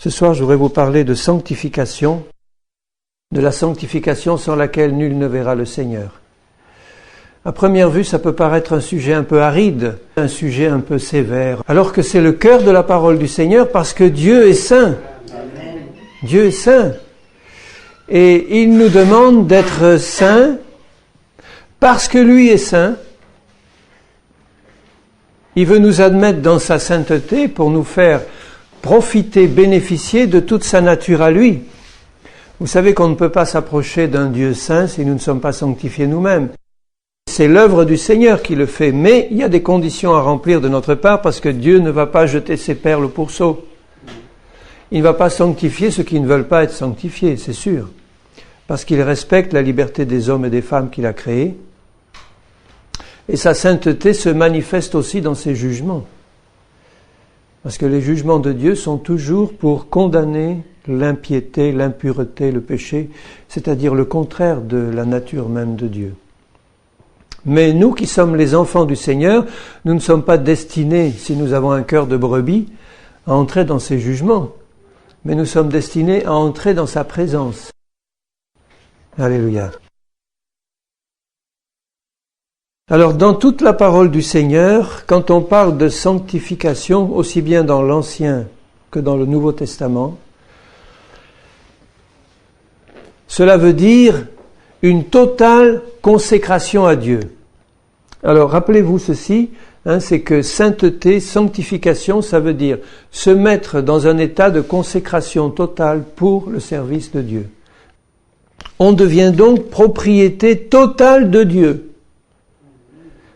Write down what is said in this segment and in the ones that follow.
Ce soir, je voudrais vous parler de sanctification, de la sanctification sans laquelle nul ne verra le Seigneur. À première vue, ça peut paraître un sujet un peu aride, un sujet un peu sévère, alors que c'est le cœur de la parole du Seigneur parce que Dieu est saint. Dieu est saint. Et il nous demande d'être saints parce que lui est saint. Il veut nous admettre dans sa sainteté pour nous faire profiter, bénéficier de toute sa nature à lui. Vous savez qu'on ne peut pas s'approcher d'un Dieu saint si nous ne sommes pas sanctifiés nous-mêmes. C'est l'œuvre du Seigneur qui le fait, mais il y a des conditions à remplir de notre part parce que Dieu ne va pas jeter ses perles au pourceau. Il ne va pas sanctifier ceux qui ne veulent pas être sanctifiés, c'est sûr, parce qu'il respecte la liberté des hommes et des femmes qu'il a créés. Et sa sainteté se manifeste aussi dans ses jugements. Parce que les jugements de Dieu sont toujours pour condamner l'impiété, l'impureté, le péché, c'est-à-dire le contraire de la nature même de Dieu. Mais nous qui sommes les enfants du Seigneur, nous ne sommes pas destinés, si nous avons un cœur de brebis, à entrer dans ses jugements, mais nous sommes destinés à entrer dans sa présence. Alléluia. Alors, dans toute la parole du Seigneur, quand on parle de sanctification, aussi bien dans l'Ancien que dans le Nouveau Testament, cela veut dire une totale consécration à Dieu. Alors, rappelez-vous ceci, c'est que sainteté, sanctification, ça veut dire se mettre dans un état de consécration totale pour le service de Dieu. On devient donc propriété totale de Dieu.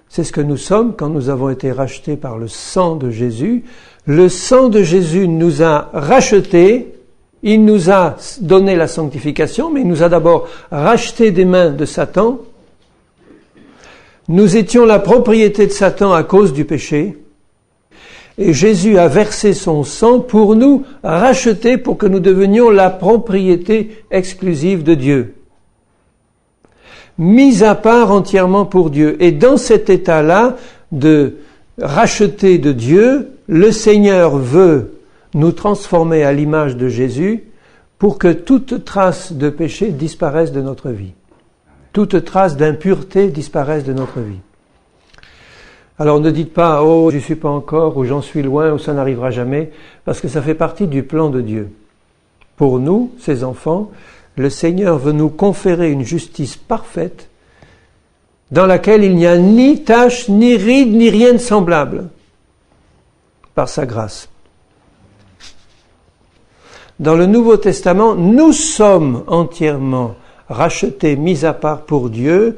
C'est ce que nous sommes quand nous avons été rachetés par le sang de Jésus. Le sang de Jésus nous a rachetés, il nous a donné la sanctification, mais il nous a d'abord rachetés des mains de Satan. Nous étions la propriété de Satan à cause du péché. Et Jésus a versé son sang pour nous racheter, pour que nous devenions la propriété exclusive de Dieu. Mis à part entièrement pour Dieu. Et dans cet état-là de racheter de Dieu, le Seigneur veut nous transformer à l'image de Jésus pour que toute trace de péché disparaisse de notre vie. Toute trace d'impureté disparaisse de notre vie. Alors ne dites pas « Oh, je ne suis pas encore » ou « J'en suis loin » ou « Ça n'arrivera jamais » parce que ça fait partie du plan de Dieu. Pour nous, ses enfants, le Seigneur veut nous conférer une justice parfaite dans laquelle il n'y a ni tache, ni ride, ni rien de semblable par sa grâce. Dans le Nouveau Testament, nous sommes entièrement rachetés, mis à part pour Dieu.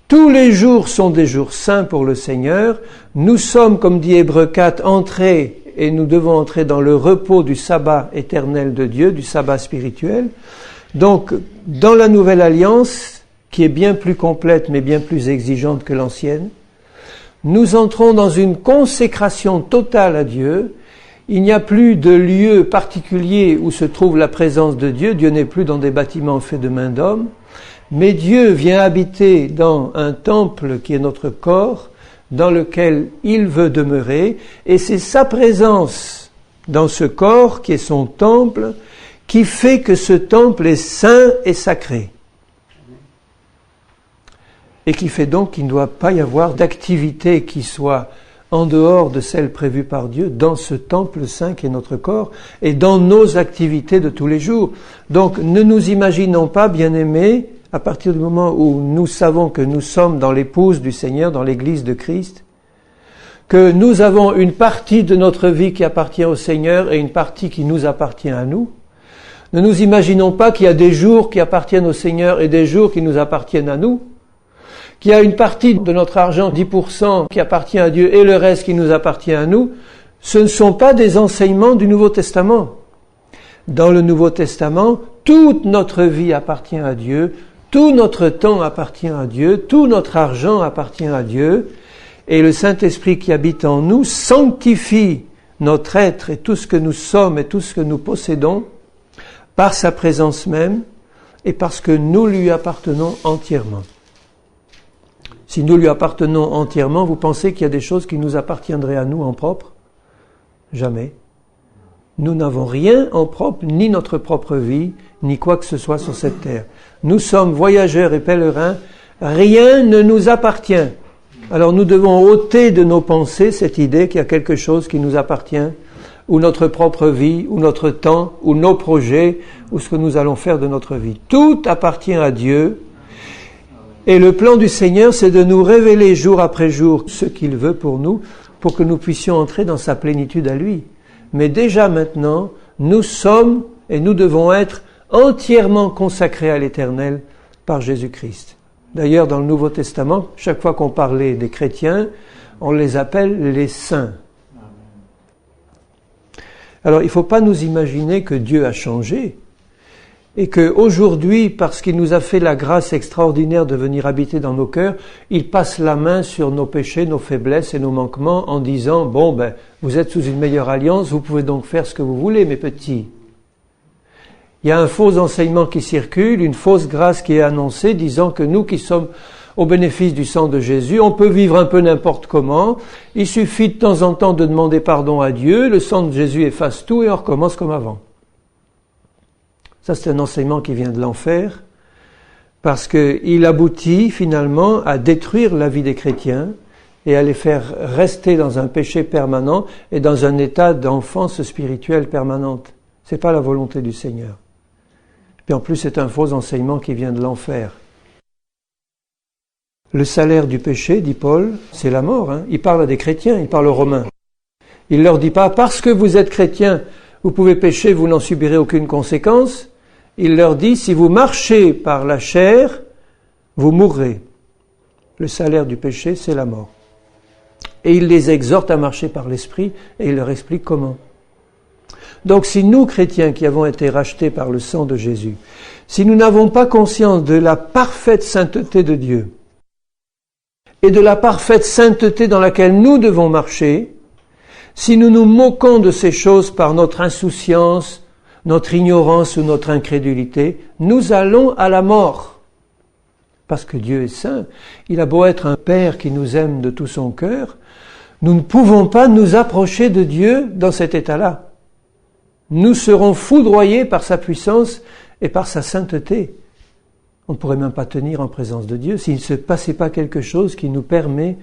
Tous les jours sont des jours saints pour le Seigneur. Nous sommes, comme dit Hébreux 4, entrés et nous devons entrer dans le repos du sabbat éternel de Dieu, du sabbat spirituel. Donc, dans la nouvelle alliance, qui est bien plus complète mais bien plus exigeante que l'ancienne, nous entrons dans une consécration totale à Dieu. Il n'y a plus de lieu particulier où se trouve la présence de Dieu. Dieu n'est plus dans des bâtiments faits de mains d'hommes. Mais Dieu vient habiter dans un temple qui est notre corps, dans lequel il veut demeurer. Et c'est sa présence dans ce corps qui est son temple, qui fait que ce temple est saint et sacré. Et qui fait donc qu'il ne doit pas y avoir d'activité qui soit en dehors de celle prévue par Dieu dans ce temple saint qui est notre corps et dans nos activités de tous les jours. Donc ne nous imaginons pas, bien-aimés, à partir du moment où nous savons que nous sommes dans l'épouse du Seigneur, dans l'Église de Christ, que nous avons une partie de notre vie qui appartient au Seigneur et une partie qui nous appartient à nous. Ne nous imaginons pas qu'il y a des jours qui appartiennent au Seigneur et des jours qui nous appartiennent à nous. Qu'il y a une partie de notre argent, 10%, qui appartient à Dieu et le reste qui nous appartient à nous. Ce ne sont pas des enseignements du Nouveau Testament. Dans le Nouveau Testament, toute notre vie appartient à Dieu, tout notre temps appartient à Dieu, tout notre argent appartient à Dieu, et le Saint-Esprit qui habite en nous sanctifie notre être et tout ce que nous sommes et tout ce que nous possédons par sa présence même et parce que nous lui appartenons entièrement. Si nous lui appartenons entièrement, vous pensez qu'il y a des choses qui nous appartiendraient à nous en propre ? Jamais. Nous n'avons rien en propre, ni notre propre vie, ni quoi que ce soit sur cette terre. Nous sommes voyageurs et pèlerins, rien ne nous appartient. Alors nous devons ôter de nos pensées cette idée qu'il y a quelque chose qui nous appartient, ou notre propre vie, ou notre temps, ou nos projets, ou ce que nous allons faire de notre vie. Tout appartient à Dieu. Et le plan du Seigneur, c'est de nous révéler jour après jour ce qu'il veut pour nous, pour que nous puissions entrer dans sa plénitude à lui. Mais déjà maintenant, nous sommes et nous devons être entièrement consacrés à l'Éternel par Jésus-Christ. D'ailleurs, dans le Nouveau Testament, chaque fois qu'on parlait des chrétiens, on les appelle les saints. Alors, il ne faut pas nous imaginer que Dieu a changé et qu'aujourd'hui, parce qu'il nous a fait la grâce extraordinaire de venir habiter dans nos cœurs, il passe la main sur nos péchés, nos faiblesses et nos manquements en disant « Bon, vous êtes sous une meilleure alliance, vous pouvez donc faire ce que vous voulez, mes petits. » Il y a un faux enseignement qui circule, une fausse grâce qui est annoncée, disant que nous qui sommes au bénéfice du sang de Jésus, on peut vivre un peu n'importe comment, il suffit de temps en temps de demander pardon à Dieu, le sang de Jésus efface tout et on recommence comme avant. Ça, c'est un enseignement qui vient de l'enfer, parce qu'il aboutit finalement à détruire la vie des chrétiens et à les faire rester dans un péché permanent et dans un état d'enfance spirituelle permanente. C'est pas la volonté du Seigneur. Puis en plus, c'est un faux enseignement qui vient de l'enfer. Le salaire du péché, dit Paul, c'est la mort. Il parle à des chrétiens, il parle aux Romains. Il leur dit pas, parce que vous êtes chrétiens, vous pouvez pécher, vous n'en subirez aucune conséquence. Il leur dit, si vous marchez par la chair, vous mourrez. Le salaire du péché, c'est la mort. Et il les exhorte à marcher par l'esprit, et il leur explique comment. Donc si nous, chrétiens, qui avons été rachetés par le sang de Jésus, si nous n'avons pas conscience de la parfaite sainteté de Dieu, et de la parfaite sainteté dans laquelle nous devons marcher, si nous nous moquons de ces choses par notre insouciance, notre ignorance ou notre incrédulité, nous allons à la mort. Parce que Dieu est saint, il a beau être un Père qui nous aime de tout son cœur, nous ne pouvons pas nous approcher de Dieu dans cet état-là. Nous serons foudroyés par sa puissance et par sa sainteté. On ne pourrait même pas tenir en présence de Dieu s'il ne se passait pas quelque chose qui nous permet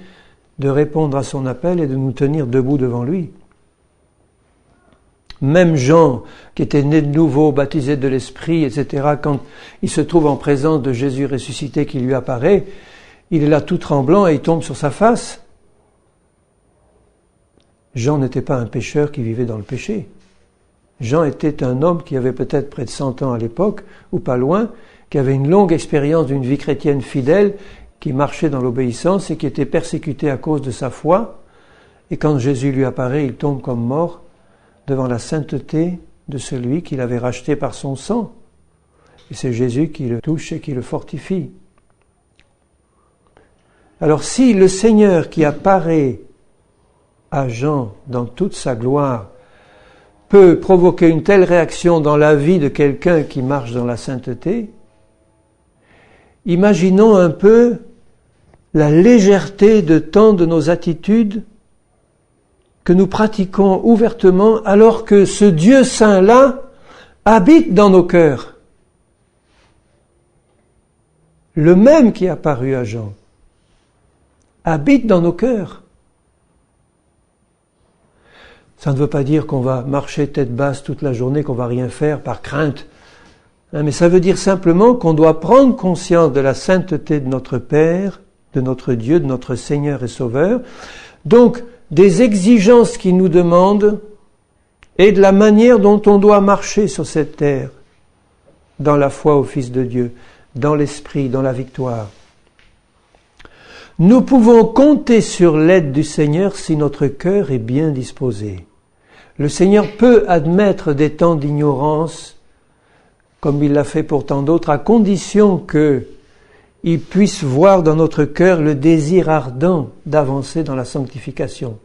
de répondre à son appel et de nous tenir debout devant lui. Même Jean, qui était né de nouveau, baptisé de l'Esprit, etc., quand il se trouve en présence de Jésus ressuscité qui lui apparaît, il est là tout tremblant et il tombe sur sa face. Jean n'était pas un pécheur qui vivait dans le péché. Jean était un homme qui avait peut-être près de 100 ans à l'époque, ou pas loin, qui avait une longue expérience d'une vie chrétienne fidèle, qui marchait dans l'obéissance et qui était persécuté à cause de sa foi. Et quand Jésus lui apparaît, il tombe comme mort devant la sainteté de celui qu'il avait racheté par son sang. Et c'est Jésus qui le touche et qui le fortifie. Alors si le Seigneur qui apparaît à Jean dans toute sa gloire peut provoquer une telle réaction dans la vie de quelqu'un qui marche dans la sainteté, imaginons un peu la légèreté de tant de nos attitudes que nous pratiquons ouvertement alors que ce Dieu saint-là habite dans nos cœurs. Le même qui est apparu à Jean habite dans nos cœurs. Ça ne veut pas dire qu'on va marcher tête basse toute la journée, qu'on va rien faire par crainte. Mais ça veut dire simplement qu'on doit prendre conscience de la sainteté de notre Père, de notre Dieu, de notre Seigneur et Sauveur. Donc, des exigences qu'il nous demande et de la manière dont on doit marcher sur cette terre, dans la foi au Fils de Dieu, dans l'Esprit, dans la victoire. Nous pouvons compter sur l'aide du Seigneur si notre cœur est bien disposé. Le Seigneur peut admettre des temps d'ignorance, comme il l'a fait pour tant d'autres, à condition qu'il puisse voir dans notre cœur le désir ardent d'avancer dans la sanctification.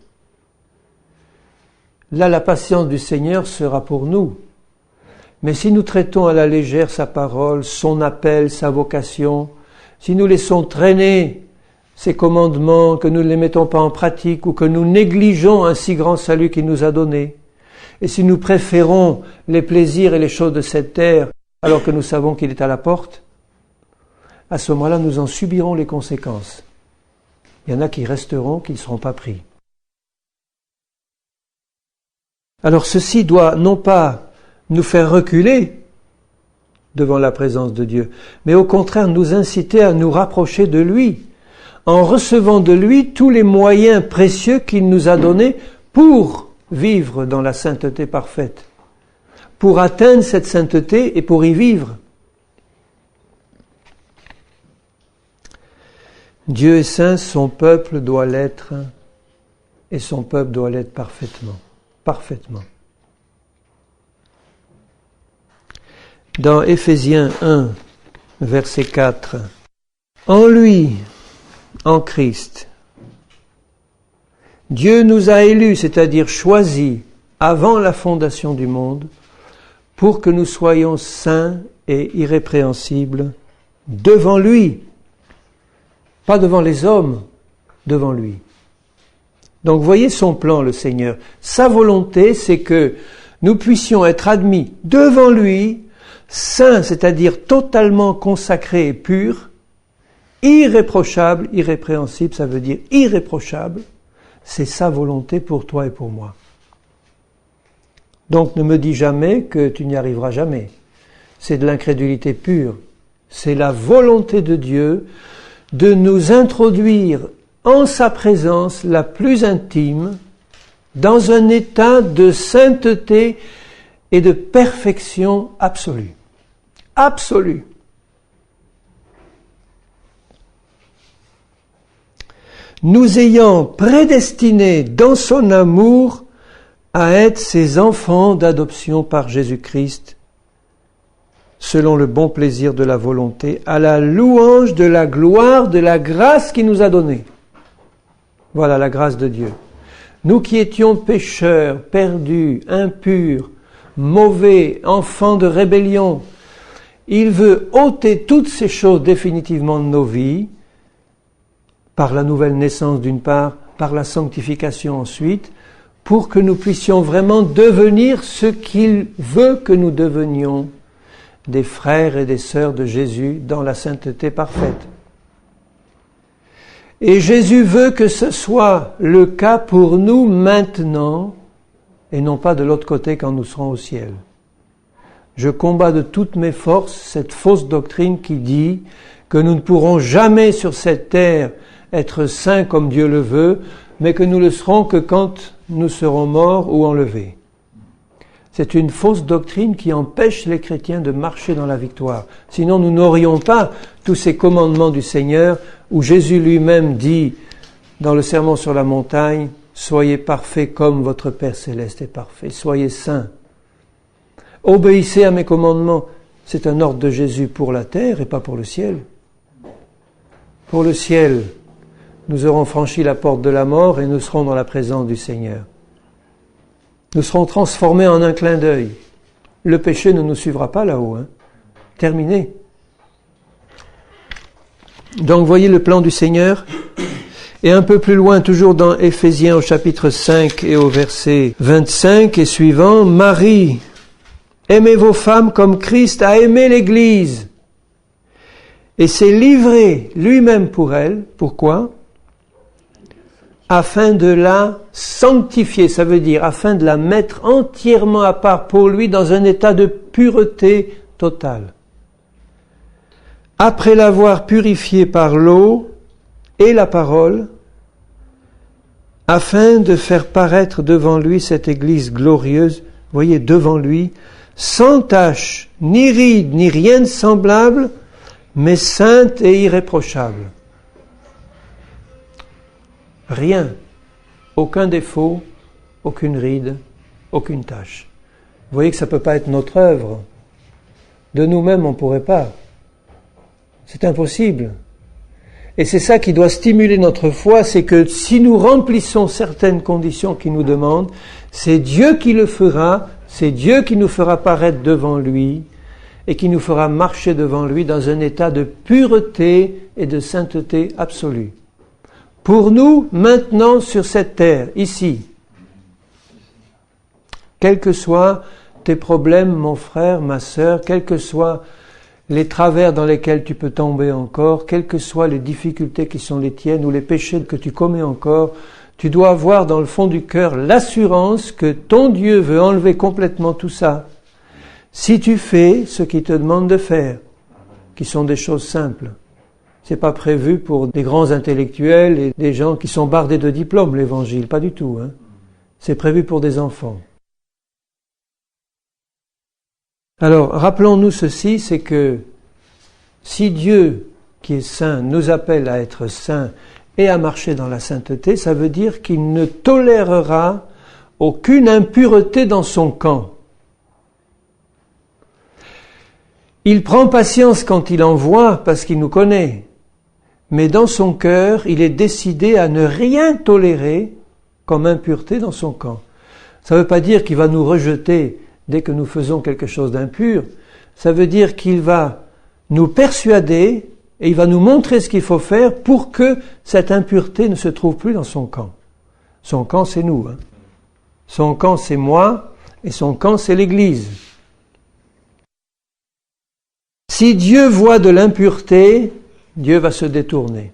Là, la patience du Seigneur sera pour nous. Mais si nous traitons à la légère sa parole, son appel, sa vocation, si nous laissons traîner ses commandements, que nous ne les mettons pas en pratique ou que nous négligeons un si grand salut qu'il nous a donné, Et si nous préférons les plaisirs et les choses de cette terre, alors que nous savons qu'il est à la porte, à ce moment-là, nous en subirons les conséquences. Il y en a qui resteront, qui ne seront pas pris. Alors ceci doit non pas nous faire reculer devant la présence de Dieu, mais au contraire nous inciter à nous rapprocher de lui, en recevant de lui tous les moyens précieux qu'il nous a donnés pour vivre dans la sainteté parfaite, pour atteindre cette sainteté et pour y vivre. Dieu est saint, son peuple doit l'être, et son peuple doit l'être parfaitement. Parfaitement. Dans Éphésiens 1, verset 4, en lui, en Christ, Dieu nous a élus, c'est-à-dire choisis avant la fondation du monde, pour que nous soyons saints et irrépréhensibles devant lui. Pas devant les hommes, devant lui. Donc voyez son plan, le Seigneur. Sa volonté, c'est que nous puissions être admis devant lui, saints, c'est-à-dire totalement consacrés et purs, irréprochables, irrépréhensibles, ça veut dire irréprochables. C'est sa volonté pour toi et pour moi. Donc ne me dis jamais que tu n'y arriveras jamais. C'est de l'incrédulité pure. C'est la volonté de Dieu de nous introduire en sa présence la plus intime, dans un état de sainteté et de perfection absolue. Absolue. Nous ayant prédestinés dans son amour à être ses enfants d'adoption par Jésus-Christ, selon le bon plaisir de la volonté, à la louange de la gloire de la grâce qu'il nous a donnée. Voilà la grâce de Dieu. Nous qui étions pécheurs, perdus, impurs, mauvais, enfants de rébellion, il veut ôter toutes ces choses définitivement de nos vies, par la nouvelle naissance d'une part, par la sanctification ensuite, pour que nous puissions vraiment devenir ce qu'il veut que nous devenions, des frères et des sœurs de Jésus dans la sainteté parfaite. Et Jésus veut que ce soit le cas pour nous maintenant, et non pas de l'autre côté quand nous serons au ciel. Je combats de toutes mes forces cette fausse doctrine qui dit que nous ne pourrons jamais sur cette terre être saints comme Dieu le veut, mais que nous le serons que quand nous serons morts ou enlevés. C'est une fausse doctrine qui empêche les chrétiens de marcher dans la victoire. Sinon, nous n'aurions pas tous ces commandements du Seigneur où Jésus lui-même dit dans le Sermon sur la montagne, « Soyez parfaits comme votre Père céleste est parfait. Soyez saints. Obéissez à mes commandements. » C'est un ordre de Jésus pour la terre et pas pour le ciel. Pour le ciel, nous aurons franchi la porte de la mort et nous serons dans la présence du Seigneur. Nous serons transformés en un clin d'œil. Le péché ne nous suivra pas là-haut. Terminé. Donc voyez le plan du Seigneur. Et un peu plus loin, toujours dans Éphésiens au chapitre 5 et au verset 25 et suivant, Marie, aimez vos femmes comme Christ a aimé l'Église et s'est livré lui-même pour elle. Pourquoi ? Afin de la sanctifier, ça veut dire afin de la mettre entièrement à part pour lui dans un état de pureté totale. Après l'avoir purifiée par l'eau et la parole, afin de faire paraître devant lui cette Église glorieuse, voyez, devant lui, sans tache, ni ride, ni rien de semblable, mais sainte et irréprochable. Rien, aucun défaut, aucune ride, aucune tâche. Vous voyez que ça ne peut pas être notre œuvre. De nous-mêmes, on ne pourrait pas. C'est impossible. Et c'est ça qui doit stimuler notre foi, c'est que si nous remplissons certaines conditions qu'il nous demande, c'est Dieu qui le fera, c'est Dieu qui nous fera paraître devant lui et qui nous fera marcher devant lui dans un état de pureté et de sainteté absolue. Pour nous, maintenant, sur cette terre, ici. Quels que soient tes problèmes, mon frère, ma sœur, quels que soient les travers dans lesquels tu peux tomber encore, quelles que soient les difficultés qui sont les tiennes ou les péchés que tu commets encore, tu dois avoir dans le fond du cœur l'assurance que ton Dieu veut enlever complètement tout ça. Si tu fais ce qu'il te demande de faire, qui sont des choses simples. C'est pas prévu pour des grands intellectuels et des gens qui sont bardés de diplômes, l'évangile, pas du tout, hein. C'est prévu pour des enfants. Alors, rappelons-nous ceci, c'est que si Dieu, qui est saint, nous appelle à être saints et à marcher dans la sainteté, ça veut dire qu'il ne tolérera aucune impureté dans son camp. Il prend patience quand il envoie parce qu'il nous connaît, mais dans son cœur, il est décidé à ne rien tolérer comme impureté dans son camp. Ça ne veut pas dire qu'il va nous rejeter dès que nous faisons quelque chose d'impur. Ça veut dire qu'il va nous persuader et il va nous montrer ce qu'il faut faire pour que cette impureté ne se trouve plus dans son camp. Son camp, c'est nous, hein. Son camp, c'est moi, et son camp, c'est l'Église. Si Dieu voit de l'impureté, Dieu va se détourner.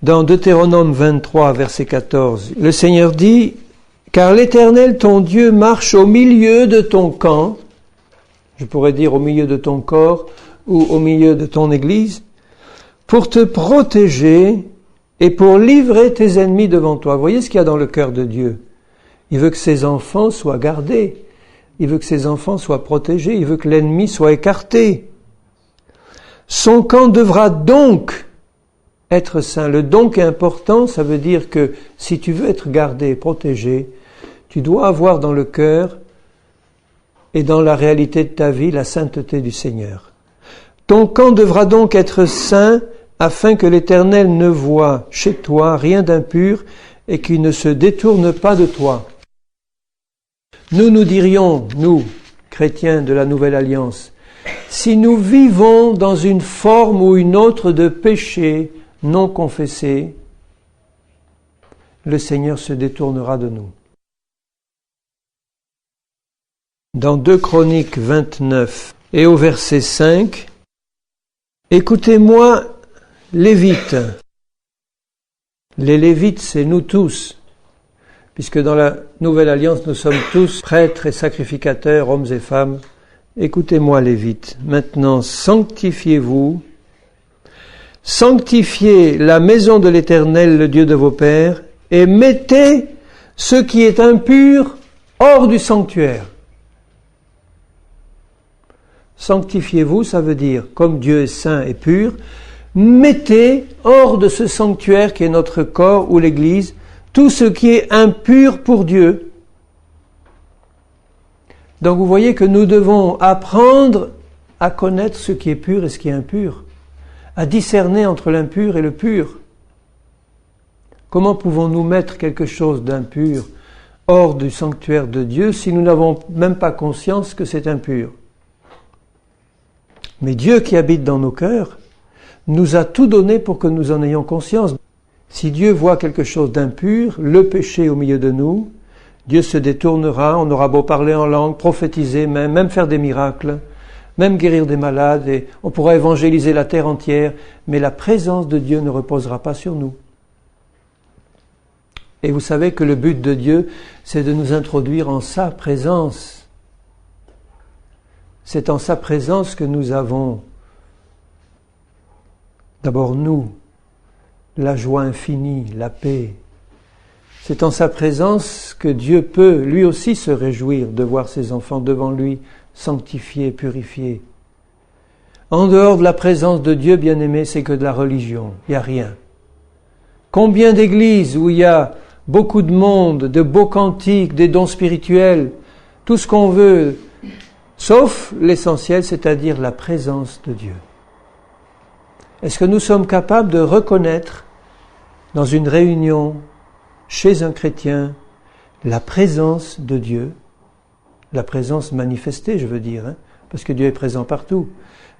Dans Deutéronome 23, verset 14, le Seigneur dit « Car l'Éternel, ton Dieu, marche au milieu de ton camp », je pourrais dire au milieu de ton corps ou au milieu de ton Église, pour te protéger et pour livrer tes ennemis devant toi. Vous voyez ce qu'il y a dans le cœur de Dieu. Il veut que ses enfants soient gardés. Il veut que ses enfants soient protégés. Il veut que l'ennemi soit écarté. Son camp devra donc être saint. Le donc est important, ça veut dire que si tu veux être gardé, protégé, tu dois avoir dans le cœur et dans la réalité de ta vie la sainteté du Seigneur. Ton camp devra donc être saint afin que l'Éternel ne voie chez toi rien d'impur et qu'il ne se détourne pas de toi. Nous dirions, nous, chrétiens de la Nouvelle Alliance, si nous vivons dans une forme ou une autre de péché non confessé, le Seigneur se détournera de nous. Dans 2 Chroniques 29 et au verset 5, « Écoutez-moi, Lévites ». Les Lévites, c'est nous tous, puisque dans la Nouvelle Alliance, nous sommes tous prêtres et sacrificateurs, hommes et femmes. Écoutez-moi, Lévites. Maintenant, sanctifiez-vous. Sanctifiez la maison de l'Éternel, le Dieu de vos pères, et mettez ce qui est impur hors du sanctuaire. Sanctifiez-vous, ça veut dire, comme Dieu est saint et pur, mettez hors de ce sanctuaire qui est notre corps ou l'Église, tout ce qui est impur pour Dieu. Donc vous voyez que nous devons apprendre à connaître ce qui est pur et ce qui est impur, à discerner entre l'impur et le pur. Comment pouvons-nous mettre quelque chose d'impur hors du sanctuaire de Dieu si nous n'avons même pas conscience que c'est impur? Mais Dieu qui habite dans nos cœurs nous a tout donné pour que nous en ayons conscience. Si Dieu voit quelque chose d'impur, le péché au milieu de nous, Dieu se détournera, on aura beau parler en langue, prophétiser même faire des miracles, même guérir des malades, et on pourra évangéliser la terre entière, mais la présence de Dieu ne reposera pas sur nous. Et vous savez que le but de Dieu, c'est de nous introduire en sa présence. C'est en sa présence que nous avons, d'abord nous, la joie infinie, la paix. C'est en sa présence que Dieu peut lui aussi se réjouir de voir ses enfants devant lui, sanctifiés, purifiés. En dehors de la présence de Dieu, bien-aimé, c'est que de la religion, il n'y a rien. Combien d'églises où il y a beaucoup de monde, de beaux cantiques, des dons spirituels, tout ce qu'on veut, sauf l'essentiel, c'est-à-dire la présence de Dieu. Est-ce que nous sommes capables de reconnaître dans une réunion, chez un chrétien, la présence de Dieu, la présence manifestée, je veux dire, hein, parce que Dieu est présent partout,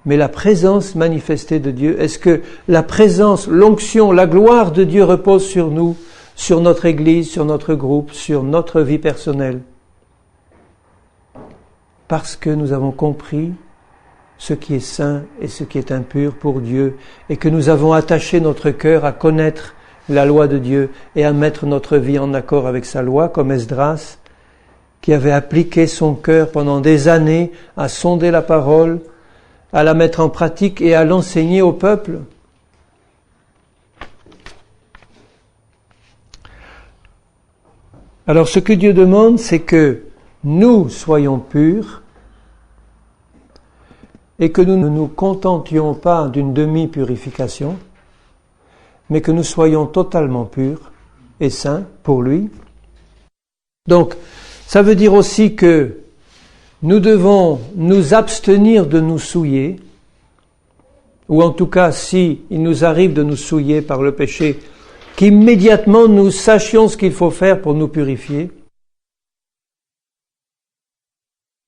mais la présence manifestée de Dieu, est-ce que la présence, l'onction, la gloire de Dieu repose sur nous, sur notre Église, sur notre groupe, sur notre vie personnelle? parce que nous avons compris ce qui est saint et ce qui est impur pour Dieu, et que nous avons attaché notre cœur à connaître la loi de Dieu et à mettre notre vie en accord avec sa loi, comme Esdras, qui avait appliqué son cœur pendant des années à sonder la parole, à la mettre en pratique et à l'enseigner au peuple. Alors ce que Dieu demande, c'est que nous soyons purs et que nous ne nous contentions pas d'une demi-purification, mais que nous soyons totalement purs et saints pour lui. Donc, ça veut dire aussi que nous devons nous abstenir de nous souiller, ou en tout cas, si il nous arrive de nous souiller par le péché, qu'immédiatement nous sachions ce qu'il faut faire pour nous purifier.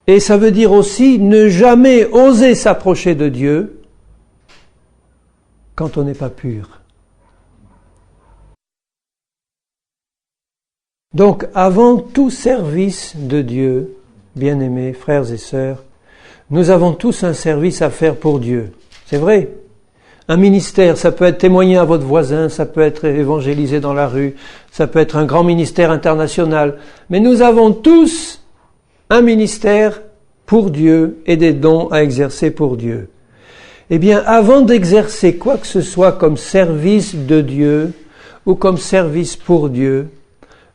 Et ça veut dire aussi ne jamais oser s'approcher de Dieu quand on n'est pas pur. Donc, avant tout service de Dieu, bien-aimés, frères et sœurs, nous avons tous un service à faire pour Dieu. C'est vrai. Un ministère, ça peut être témoigner à votre voisin, ça peut être évangéliser dans la rue, ça peut être un grand ministère international. Mais nous avons tous un ministère pour Dieu et des dons à exercer pour Dieu. Eh bien, avant d'exercer quoi que ce soit comme service de Dieu ou comme service pour Dieu,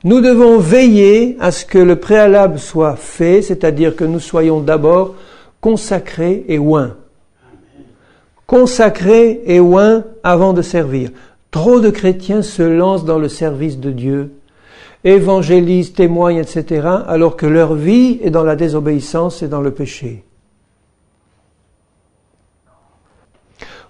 nous devons veiller à ce que le préalable soit fait, c'est-à-dire que nous soyons d'abord consacrés et oints. Consacrés et oints avant de servir. Trop de chrétiens se lancent dans le service de Dieu, évangélisent, témoignent, etc., alors que leur vie est dans la désobéissance et dans le péché.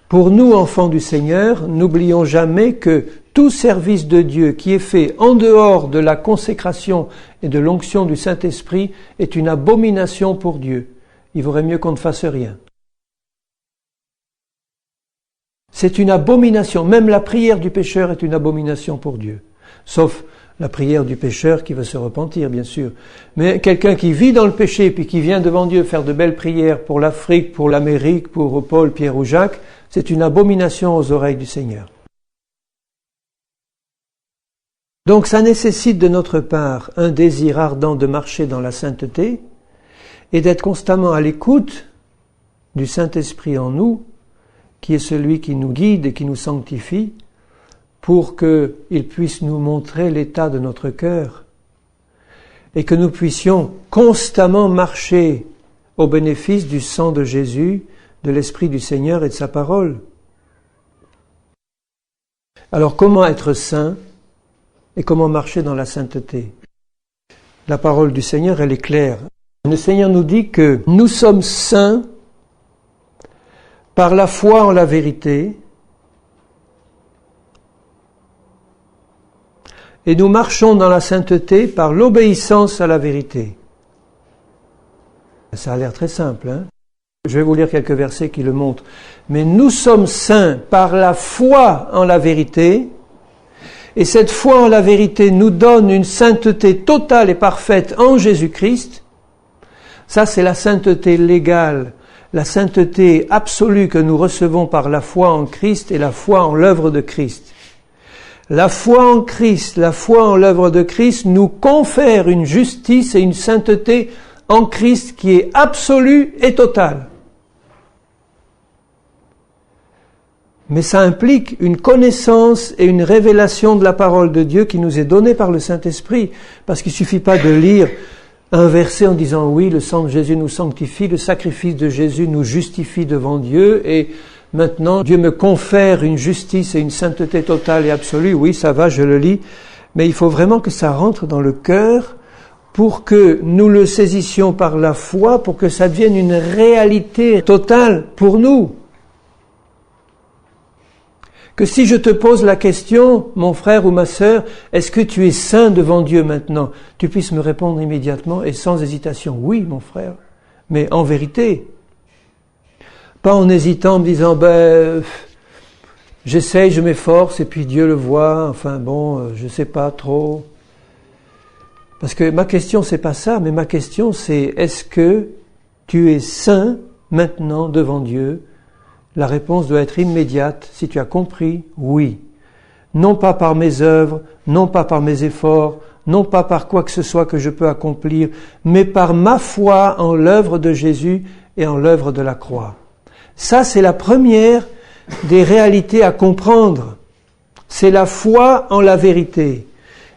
Pour nous, enfants du Seigneur, n'oublions jamais que tout service de Dieu qui est fait en dehors de la consécration et de l'onction du Saint-Esprit est une abomination pour Dieu. Il vaudrait mieux qu'on ne fasse rien. C'est une abomination. Même la prière du pécheur est une abomination pour Dieu. Sauf la prière du pécheur qui va se repentir, bien sûr. Mais quelqu'un qui vit dans le péché puis qui vient devant Dieu faire de belles prières pour l'Afrique, pour l'Amérique, pour Paul, Pierre ou Jacques, c'est une abomination aux oreilles du Seigneur. Donc ça nécessite de notre part un désir ardent de marcher dans la sainteté et d'être constamment à l'écoute du Saint-Esprit en nous, qui est celui qui nous guide et qui nous sanctifie, pour qu'il puisse nous montrer l'état de notre cœur et que nous puissions constamment marcher au bénéfice du sang de Jésus, de l'Esprit du Seigneur et de sa parole. Alors comment être saint et comment marcher dans la sainteté? La parole du Seigneur, elle est claire. Le Seigneur nous dit que nous sommes saints par la foi en la vérité, et nous marchons dans la sainteté par l'obéissance à la vérité. Ça a l'air très simple, hein? Je vais vous lire quelques versets qui le montrent. Mais nous sommes saints par la foi en la vérité, et cette foi en la vérité nous donne une sainteté totale et parfaite en Jésus-Christ. Ça, c'est la sainteté légale, la sainteté absolue que nous recevons par la foi en Christ et la foi en l'œuvre de Christ. La foi en Christ, la foi en l'œuvre de Christ nous confère une justice et une sainteté en Christ qui est absolue et totale. Mais ça implique une connaissance et une révélation de la parole de Dieu qui nous est donnée par le Saint-Esprit. Parce qu'il ne suffit pas de lire un verset en disant oui, le sang de Jésus nous sanctifie, le sacrifice de Jésus nous justifie devant Dieu et maintenant Dieu me confère une justice et une sainteté totale et absolue. Oui, ça va, je le lis. Mais il faut vraiment que ça rentre dans le cœur pour que nous le saisissions par la foi, pour que ça devienne une réalité totale pour nous. Que si je te pose la question, mon frère ou ma sœur, est-ce que tu es saint devant Dieu maintenant? Tu puisses me répondre immédiatement et sans hésitation, oui mon frère, mais en vérité. Pas en hésitant, en me disant, j'essaye, je m'efforce et puis Dieu le voit, enfin bon, je sais pas trop. Parce que ma question c'est pas ça, mais ma question c'est, est-ce que tu es saint maintenant devant Dieu? La réponse doit être immédiate. Si tu as compris, oui. Non pas par mes œuvres, non pas par mes efforts, non pas par quoi que ce soit que je peux accomplir, mais par ma foi en l'œuvre de Jésus et en l'œuvre de la croix. Ça, c'est la première des réalités à comprendre. C'est la foi en la vérité.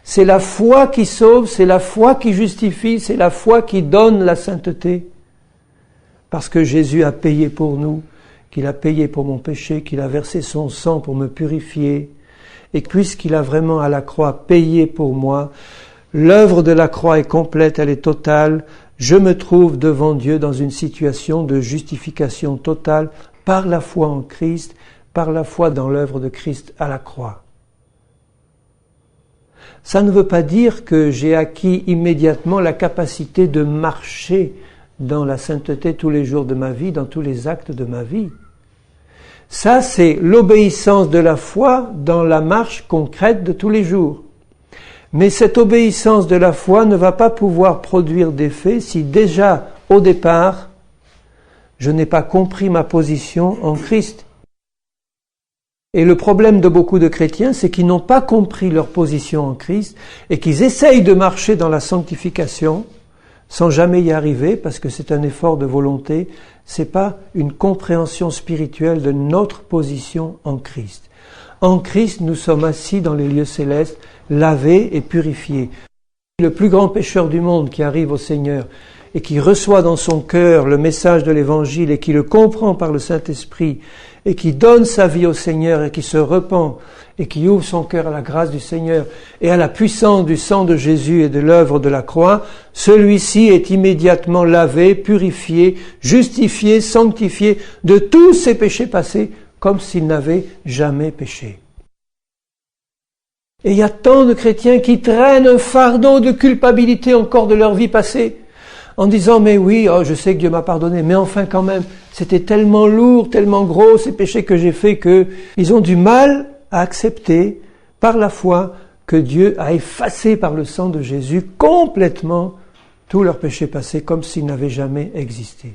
C'est la foi qui sauve, c'est la foi qui justifie, c'est la foi qui donne la sainteté. Parce que Jésus a payé pour nous, qu'il a payé pour mon péché, qu'il a versé son sang pour me purifier. Et puisqu'il a vraiment à la croix payé pour moi, l'œuvre de la croix est complète, elle est totale. Je me trouve devant Dieu dans une situation de justification totale par la foi en Christ, par la foi dans l'œuvre de Christ à la croix. Ça ne veut pas dire que j'ai acquis immédiatement la capacité de marcher dans la sainteté tous les jours de ma vie, dans tous les actes de ma vie. Ça, c'est l'obéissance de la foi dans la marche concrète de tous les jours. Mais cette obéissance de la foi ne va pas pouvoir produire d'effet si déjà, au départ, je n'ai pas compris ma position en Christ. Et le problème de beaucoup de chrétiens, c'est qu'ils n'ont pas compris leur position en Christ et qu'ils essayent de marcher dans la sanctification sans jamais y arriver parce que c'est un effort de volonté. C'est pas une compréhension spirituelle de notre position en Christ. En Christ, nous sommes assis dans les lieux célestes, lavés et purifiés. Le plus grand pécheur du monde qui arrive au Seigneur et qui reçoit dans son cœur le message de l'Évangile et qui le comprend par le Saint-Esprit et qui donne sa vie au Seigneur et qui se repent et qui ouvre son cœur à la grâce du Seigneur et à la puissance du sang de Jésus et de l'œuvre de la croix, celui-ci est immédiatement lavé, purifié, justifié, sanctifié de tous ses péchés passés comme s'il n'avait jamais péché. Et il y a tant de chrétiens qui traînent un fardeau de culpabilité encore de leur vie passée, en disant « mais oui, je sais que Dieu m'a pardonné, mais enfin quand même, c'était tellement lourd, tellement gros ces péchés que j'ai faits qu'ils ont du mal à accepter par la foi que Dieu a effacé par le sang de Jésus complètement tous leurs péchés passés comme s'ils n'avaient jamais existé. »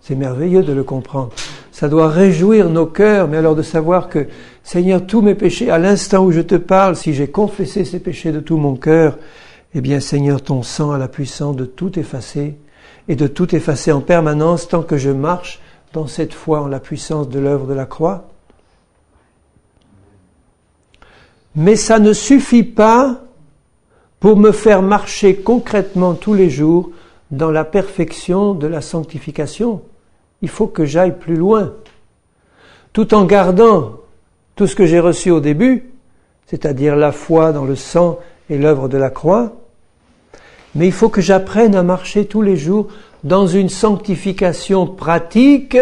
C'est merveilleux de le comprendre. Ça doit réjouir nos cœurs, mais alors de savoir que, Seigneur, tous mes péchés, à l'instant où je te parle, si j'ai confessé ces péchés de tout mon cœur, eh bien, Seigneur, ton sang a la puissance de tout effacer, et de tout effacer en permanence tant que je marche dans cette foi en la puissance de l'œuvre de la croix. Mais ça ne suffit pas pour me faire marcher concrètement tous les jours dans la perfection de la sanctification. Il faut que j'aille plus loin, tout en gardant tout ce que j'ai reçu au début, c'est-à-dire la foi dans le sang et l'œuvre de la croix, mais il faut que j'apprenne à marcher tous les jours dans une sanctification pratique,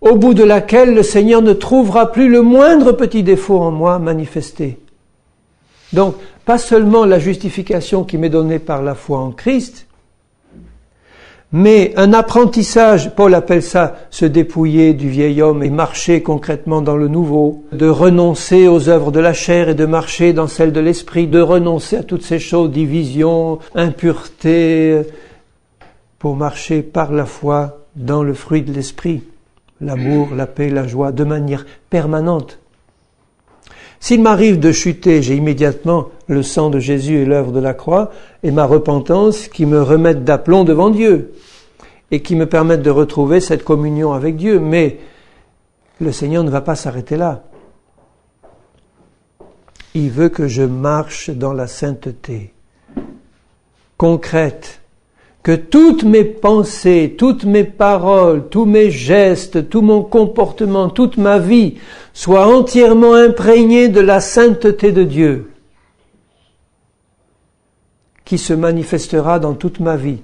au bout de laquelle le Seigneur ne trouvera plus le moindre petit défaut en moi manifesté. Donc, pas seulement la justification qui m'est donnée par la foi en Christ, mais un apprentissage, Paul appelle ça se dépouiller du vieil homme et marcher concrètement dans le nouveau, de renoncer aux œuvres de la chair et de marcher dans celles de l'esprit, de renoncer à toutes ces choses, division, impureté, pour marcher par la foi dans le fruit de l'esprit, l'amour, la paix, la joie, de manière permanente. S'il m'arrive de chuter, j'ai immédiatement le sang de Jésus et l'œuvre de la croix et ma repentance qui me remettent d'aplomb devant Dieu et qui me permettent de retrouver cette communion avec Dieu. Mais le Seigneur ne va pas s'arrêter là. Il veut que je marche dans la sainteté concrète, que toutes mes pensées, toutes mes paroles, tous mes gestes, tout mon comportement, toute ma vie soient entièrement imprégnés de la sainteté de Dieu qui se manifestera dans toute ma vie.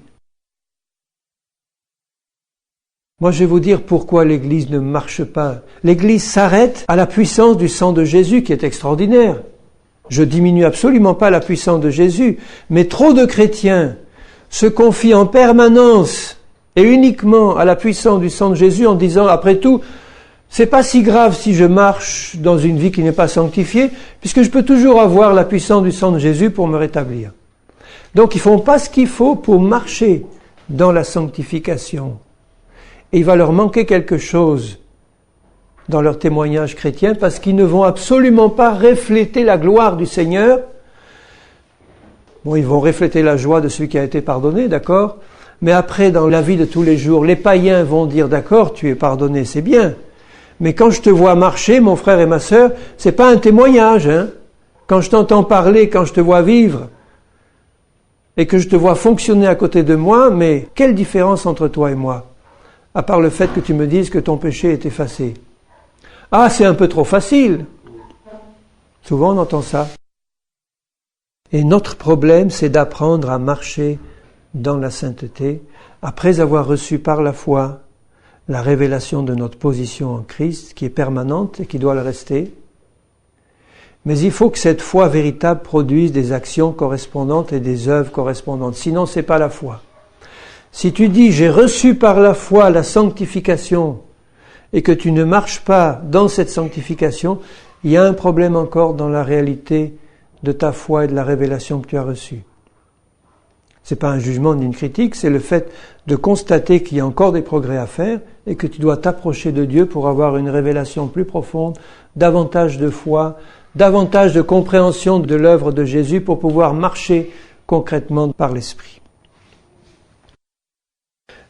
Moi, je vais vous dire pourquoi l'Église ne marche pas. L'Église s'arrête à la puissance du sang de Jésus qui est extraordinaire. Je diminue absolument pas la puissance de Jésus, mais trop de chrétiens se confient en permanence et uniquement à la puissance du sang de Jésus en disant, après tout, c'est pas si grave si je marche dans une vie qui n'est pas sanctifiée, puisque je peux toujours avoir la puissance du sang de Jésus pour me rétablir. Donc ils font pas ce qu'il faut pour marcher dans la sanctification. Et il va leur manquer quelque chose dans leur témoignage chrétien parce qu'ils ne vont absolument pas refléter la gloire du Seigneur. Bon, ils vont refléter la joie de celui qui a été pardonné, d'accord? Mais après, dans la vie de tous les jours, les païens vont dire, d'accord, tu es pardonné, c'est bien. Mais quand je te vois marcher, mon frère et ma sœur, c'est pas un témoignage, hein? Quand je t'entends parler, quand je te vois vivre, et que je te vois fonctionner à côté de moi, mais quelle différence entre toi et moi? À part le fait que tu me dises que ton péché est effacé. Ah, c'est un peu trop facile. Souvent on entend ça. Et notre problème, c'est d'apprendre à marcher dans la sainteté, après avoir reçu par la foi la révélation de notre position en Christ, qui est permanente et qui doit le rester. Mais il faut que cette foi véritable produise des actions correspondantes et des œuvres correspondantes. Sinon, c'est pas la foi. Si tu dis, j'ai reçu par la foi la sanctification, et que tu ne marches pas dans cette sanctification, il y a un problème encore dans la réalité de ta foi et de la révélation que tu as reçue. C'est pas un jugement ni une critique, c'est le fait de constater qu'il y a encore des progrès à faire et que tu dois t'approcher de Dieu pour avoir une révélation plus profonde, davantage de foi, davantage de compréhension de l'œuvre de Jésus pour pouvoir marcher concrètement par l'Esprit.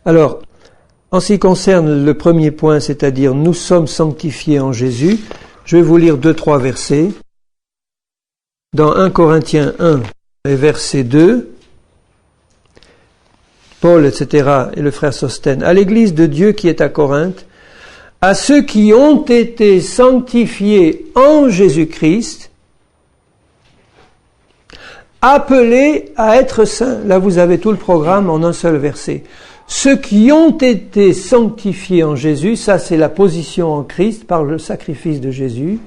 Alors, en ce qui concerne le premier point, c'est-à-dire nous sommes sanctifiés en Jésus, je vais vous lire 2-3 versets. Dans 1 Corinthiens 1 et verset 2, Paul, etc., et le frère Sostène, à l'église de Dieu qui est à Corinthe, à ceux qui ont été sanctifiés en Jésus-Christ, appelés à être saints. Là, vous avez tout le programme en un seul verset. Ceux qui ont été sanctifiés en Jésus, ça c'est la position en Christ par le sacrifice de Jésus,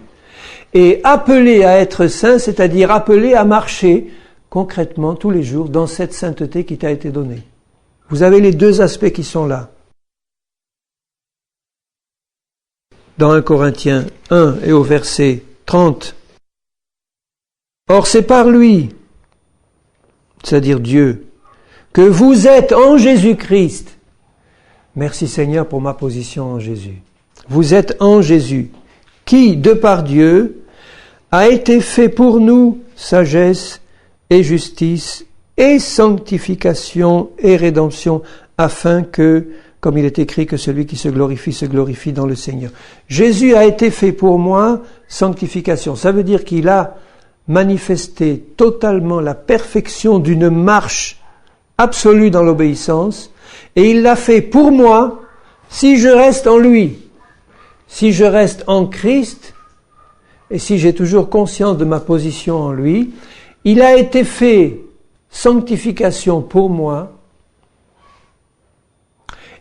et appelés à être saints, c'est-à-dire appelés à marcher concrètement tous les jours dans cette sainteté qui t'a été donnée. Vous avez les deux aspects qui sont là. Dans 1 Corinthiens 1 et au verset 30. Or c'est par lui, c'est-à-dire Dieu, que vous êtes en Jésus-Christ. Merci Seigneur pour ma position en Jésus. Vous êtes en Jésus, qui, de par Dieu, a été fait pour nous sagesse et justice et sanctification et rédemption, afin que, comme il est écrit, que celui qui se glorifie dans le Seigneur. Jésus a été fait pour moi sanctification. Ça veut dire qu'il a manifesté totalement la perfection d'une marche absolue dans l'obéissance, et il l'a fait pour moi si je reste en lui. Si je reste en Christ, et si j'ai toujours conscience de ma position en lui, il a été fait sanctification pour moi.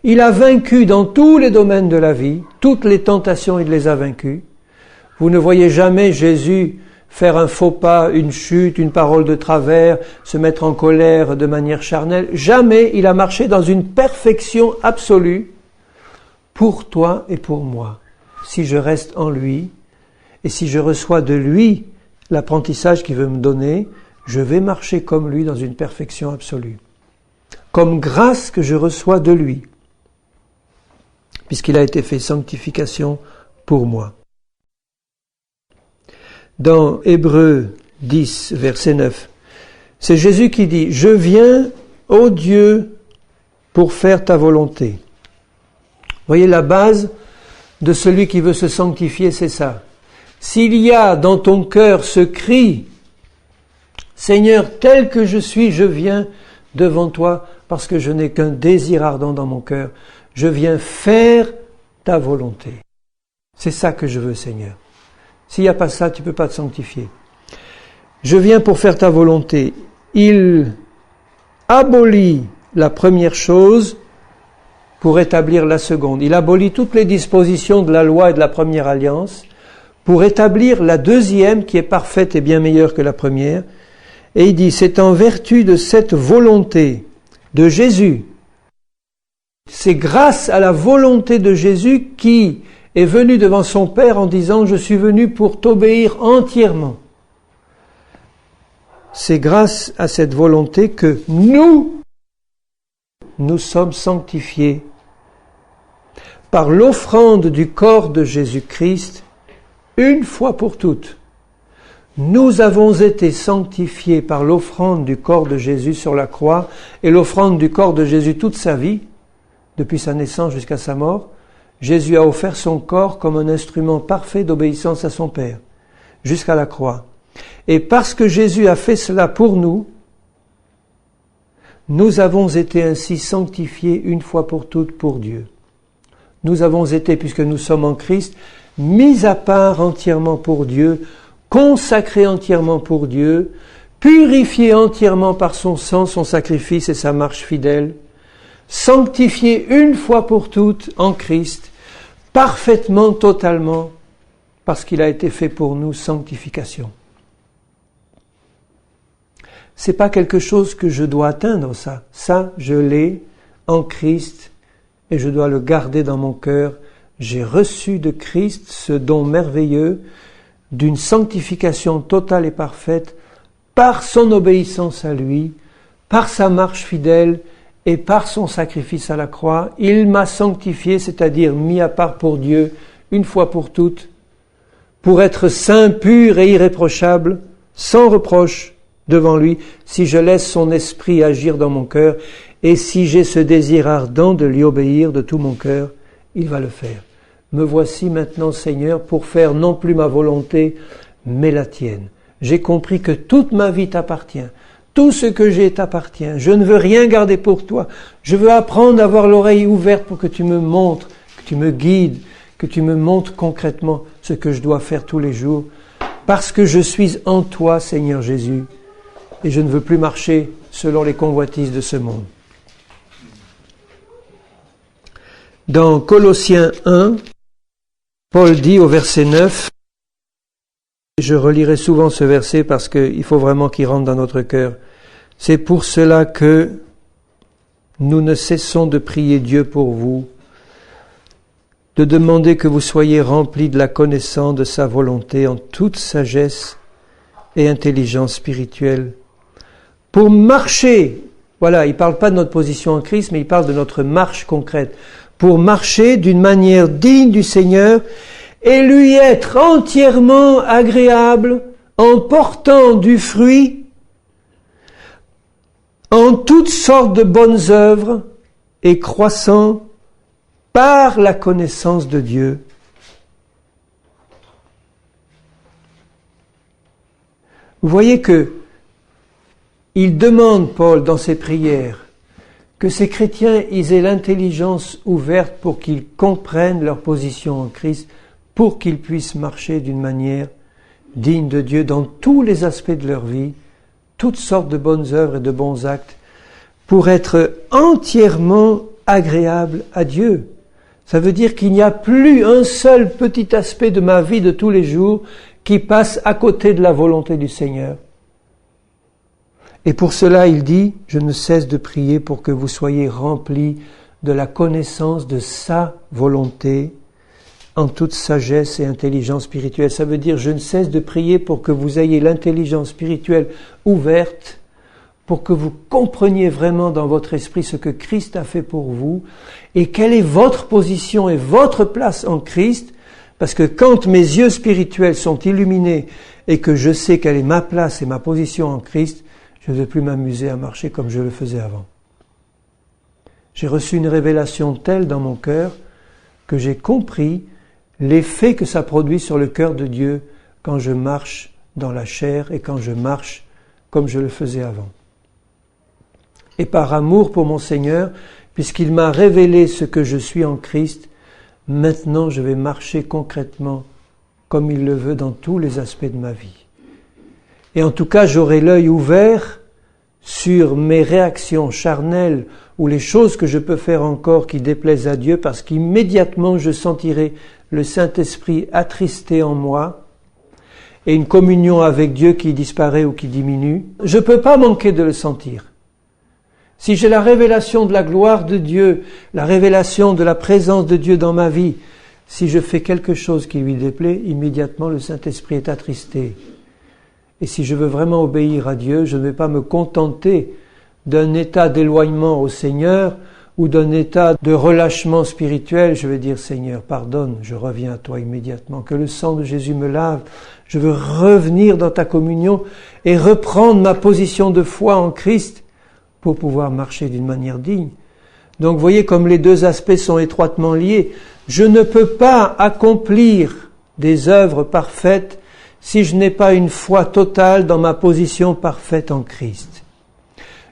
Il a vaincu dans tous les domaines de la vie, toutes les tentations, il les a vaincues. Vous ne voyez jamais Jésus faire un faux pas, une chute, une parole de travers, se mettre en colère de manière charnelle. Jamais il a marché dans une perfection absolue pour toi et pour moi. Si je reste en lui, et si je reçois de lui l'apprentissage qu'il veut me donner, je vais marcher comme lui dans une perfection absolue. Comme grâce que je reçois de lui, puisqu'il a été fait sanctification pour moi. Dans Hébreux 10, verset 9, c'est Jésus qui dit « Je viens, ô Dieu, pour faire ta volonté ». Voyez, la base de celui qui veut se sanctifier, c'est ça. S'il y a dans ton cœur ce cri « Seigneur, tel que je suis, je viens devant toi parce que je n'ai qu'un désir ardent dans mon cœur. Je viens faire ta volonté. » C'est ça que je veux, Seigneur. S'il n'y a pas ça, tu ne peux pas te sanctifier. Je viens pour faire ta volonté. Il abolit la première chose pour établir la seconde. Il abolit toutes les dispositions de la loi et de la première alliance pour établir la deuxième qui est parfaite et bien meilleure que la première. Et il dit, c'est en vertu de cette volonté de Jésus. C'est grâce à la volonté de Jésus qui est venu devant son Père en disant « Je suis venu pour t'obéir entièrement ». c'est grâce à cette volonté que nous sommes sanctifiés par l'offrande du corps de Jésus-Christ une fois pour toutes. Nous avons été sanctifiés par l'offrande du corps de Jésus sur la croix et l'offrande du corps de Jésus toute sa vie, depuis sa naissance jusqu'à sa mort. Jésus a offert son corps comme un instrument parfait d'obéissance à son Père, jusqu'à la croix. Et parce que Jésus a fait cela pour nous, nous avons été ainsi sanctifiés une fois pour toutes pour Dieu. Nous avons été, puisque nous sommes en Christ, mis à part entièrement pour Dieu, consacrés entièrement pour Dieu, purifiés entièrement par son sang, son sacrifice et sa marche fidèle, sanctifiés une fois pour toutes en Christ, parfaitement, totalement, parce qu'il a été fait pour nous sanctification. C'est pas quelque chose que je dois atteindre, ça. Ça, je l'ai en Christ et je dois le garder dans mon cœur. J'ai reçu de Christ ce don merveilleux d'une sanctification totale et parfaite par son obéissance à lui, par sa marche fidèle et par son sacrifice à la croix. Il m'a sanctifié, c'est-à-dire mis à part pour Dieu, une fois pour toutes, pour être saint, pur et irréprochable, sans reproche devant lui, si je laisse son esprit agir dans mon cœur et si j'ai ce désir ardent de lui obéir de tout mon cœur, il va le faire. Me voici maintenant, Seigneur, pour faire non plus ma volonté, mais la tienne. J'ai compris que toute ma vie t'appartient. Tout ce que j'ai t'appartient. Je ne veux rien garder pour toi. Je veux apprendre à avoir l'oreille ouverte pour que tu me montres, que tu me guides, que tu me montres concrètement ce que je dois faire tous les jours. Parce que je suis en toi, Seigneur Jésus, et je ne veux plus marcher selon les convoitises de ce monde. Dans Colossiens 1, Paul dit au verset 9, je relirai souvent ce verset parce qu'il faut vraiment qu'il rentre dans notre cœur. C'est pour cela que nous ne cessons de prier Dieu pour vous, de demander que vous soyez remplis de la connaissance de sa volonté en toute sagesse et intelligence spirituelle, pour marcher, voilà, il ne parle pas de notre position en Christ, mais il parle de notre marche concrète, pour marcher d'une manière digne du Seigneur et lui être entièrement agréable en portant du fruit en toutes sortes de bonnes œuvres et croissant par la connaissance de Dieu. Vous voyez que il demande, Paul, dans ses prières, que ces chrétiens ils aient l'intelligence ouverte pour qu'ils comprennent leur position en Christ, pour qu'ils puissent marcher d'une manière digne de Dieu dans tous les aspects de leur vie, toutes sortes de bonnes œuvres et de bons actes, pour être entièrement agréables à Dieu. Ça veut dire qu'il n'y a plus un seul petit aspect de ma vie de tous les jours qui passe à côté de la volonté du Seigneur. Et pour cela, il dit, je ne cesse de prier pour que vous soyez remplis de la connaissance de sa volonté en toute sagesse et intelligence spirituelle. Ça veut dire, je ne cesse de prier pour que vous ayez l'intelligence spirituelle ouverte, pour que vous compreniez vraiment dans votre esprit ce que Christ a fait pour vous et quelle est votre position et votre place en Christ. Parce que quand mes yeux spirituels sont illuminés et que je sais quelle est ma place et ma position en Christ, je ne vais plus m'amuser à marcher comme je le faisais avant. J'ai reçu une révélation telle dans mon cœur que j'ai compris l'effet que ça produit sur le cœur de Dieu quand je marche dans la chair et quand je marche comme je le faisais avant. Et par amour pour mon Seigneur, puisqu'il m'a révélé ce que je suis en Christ, maintenant je vais marcher concrètement comme il le veut dans tous les aspects de ma vie. Et en tout cas, j'aurai l'œil ouvert sur mes réactions charnelles ou les choses que je peux faire encore qui déplaisent à Dieu, parce qu'immédiatement je sentirai le Saint-Esprit attristé en moi et une communion avec Dieu qui disparaît ou qui diminue. Je ne peux pas manquer de le sentir. Si j'ai la révélation de la gloire de Dieu, la révélation de la présence de Dieu dans ma vie, si je fais quelque chose qui lui déplaît, immédiatement le Saint-Esprit est attristé. Et si je veux vraiment obéir à Dieu, je ne vais pas me contenter d'un état d'éloignement au Seigneur ou d'un état de relâchement spirituel. Je vais dire, Seigneur, pardonne, je reviens à toi immédiatement. Que le sang de Jésus me lave. Je veux revenir dans ta communion et reprendre ma position de foi en Christ pour pouvoir marcher d'une manière digne. Donc, voyez comme les deux aspects sont étroitement liés. Je ne peux pas accomplir des œuvres parfaites si je n'ai pas une foi totale dans ma position parfaite en Christ.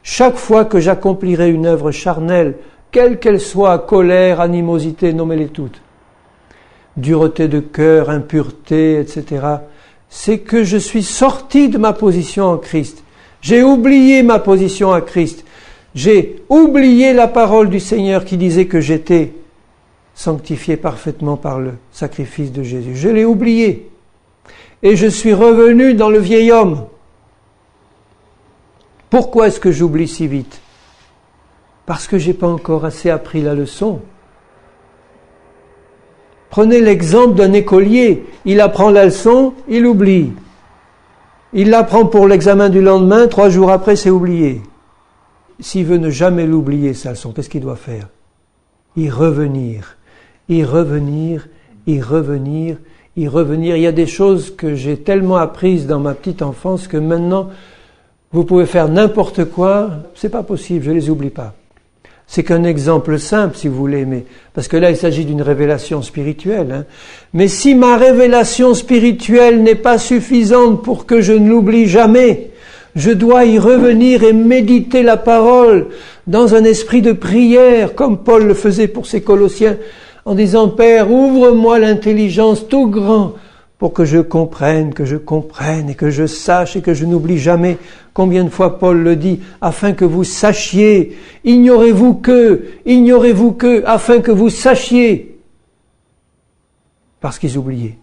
Chaque fois que j'accomplirai une œuvre charnelle, quelle qu'elle soit, colère, animosité, nommez-les toutes, dureté de cœur, impureté, etc., c'est que je suis sorti de ma position en Christ. J'ai oublié ma position à Christ. J'ai oublié la parole du Seigneur qui disait que j'étais sanctifié parfaitement par le sacrifice de Jésus. Je l'ai oublié. Et je suis revenu dans le vieil homme. Pourquoi est-ce que j'oublie si vite? Parce que j'ai pas encore assez appris la leçon. Prenez l'exemple d'un écolier. Il apprend la leçon, il oublie. Il l'apprend pour l'examen du lendemain, 3 jours après, c'est oublié. S'il veut ne jamais l'oublier, sa leçon, qu'est-ce qu'il doit faire? Y revenir. Y revenir, y revenir, y revenir. Il y a des choses que j'ai tellement apprises dans ma petite enfance que maintenant, vous pouvez faire n'importe quoi, c'est pas possible, je les oublie pas. C'est qu'un exemple simple, si vous voulez, mais parce que là, il s'agit d'une révélation spirituelle. Hein. Mais si ma révélation spirituelle n'est pas suffisante pour que je ne l'oublie jamais, je dois y revenir et méditer la parole dans un esprit de prière, comme Paul le faisait pour ses Colossiens, en disant, Père, ouvre-moi l'intelligence tout grand pour que je comprenne et que je sache et que je n'oublie jamais. Combien de fois Paul le dit, afin que vous sachiez, ignorez-vous que, afin que vous sachiez. Parce qu'ils oubliaient.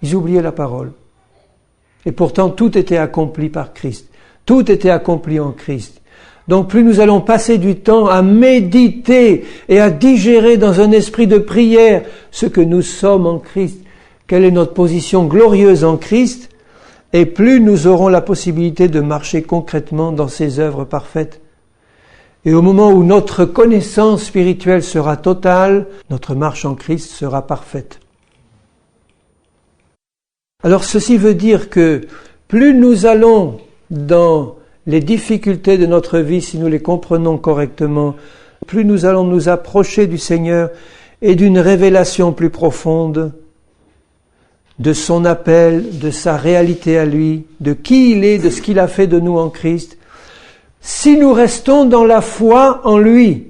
Ils oubliaient la parole. Et pourtant, tout était accompli par Christ. Tout était accompli en Christ. Donc plus nous allons passer du temps à méditer et à digérer dans un esprit de prière ce que nous sommes en Christ, quelle est notre position glorieuse en Christ, et plus nous aurons la possibilité de marcher concrètement dans ces œuvres parfaites. Et au moment où notre connaissance spirituelle sera totale, notre marche en Christ sera parfaite. Alors ceci veut dire que plus nous allons dans les difficultés de notre vie, si nous les comprenons correctement, plus nous allons nous approcher du Seigneur et d'une révélation plus profonde de son appel, de sa réalité à lui, de qui il est, de ce qu'il a fait de nous en Christ, si nous restons dans la foi en lui.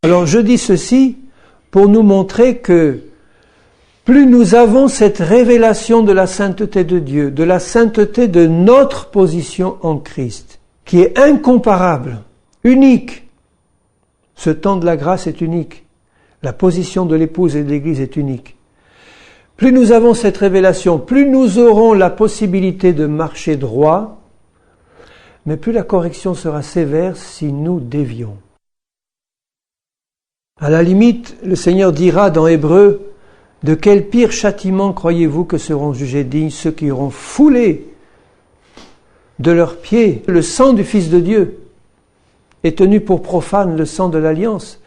Alors je dis ceci pour nous montrer que plus nous avons cette révélation de la sainteté de Dieu, de la sainteté de notre position en Christ, qui est incomparable, unique. Ce temps de la grâce est unique. La position de l'épouse et de l'Église est unique. Plus nous avons cette révélation, plus nous aurons la possibilité de marcher droit, mais plus la correction sera sévère si nous dévions. À la limite, le Seigneur dira dans Hébreux, « De quel pire châtiment croyez-vous que seront jugés dignes ceux qui auront foulé de leurs pieds le sang du Fils de Dieu et tenu pour profane le sang de l'Alliance ?»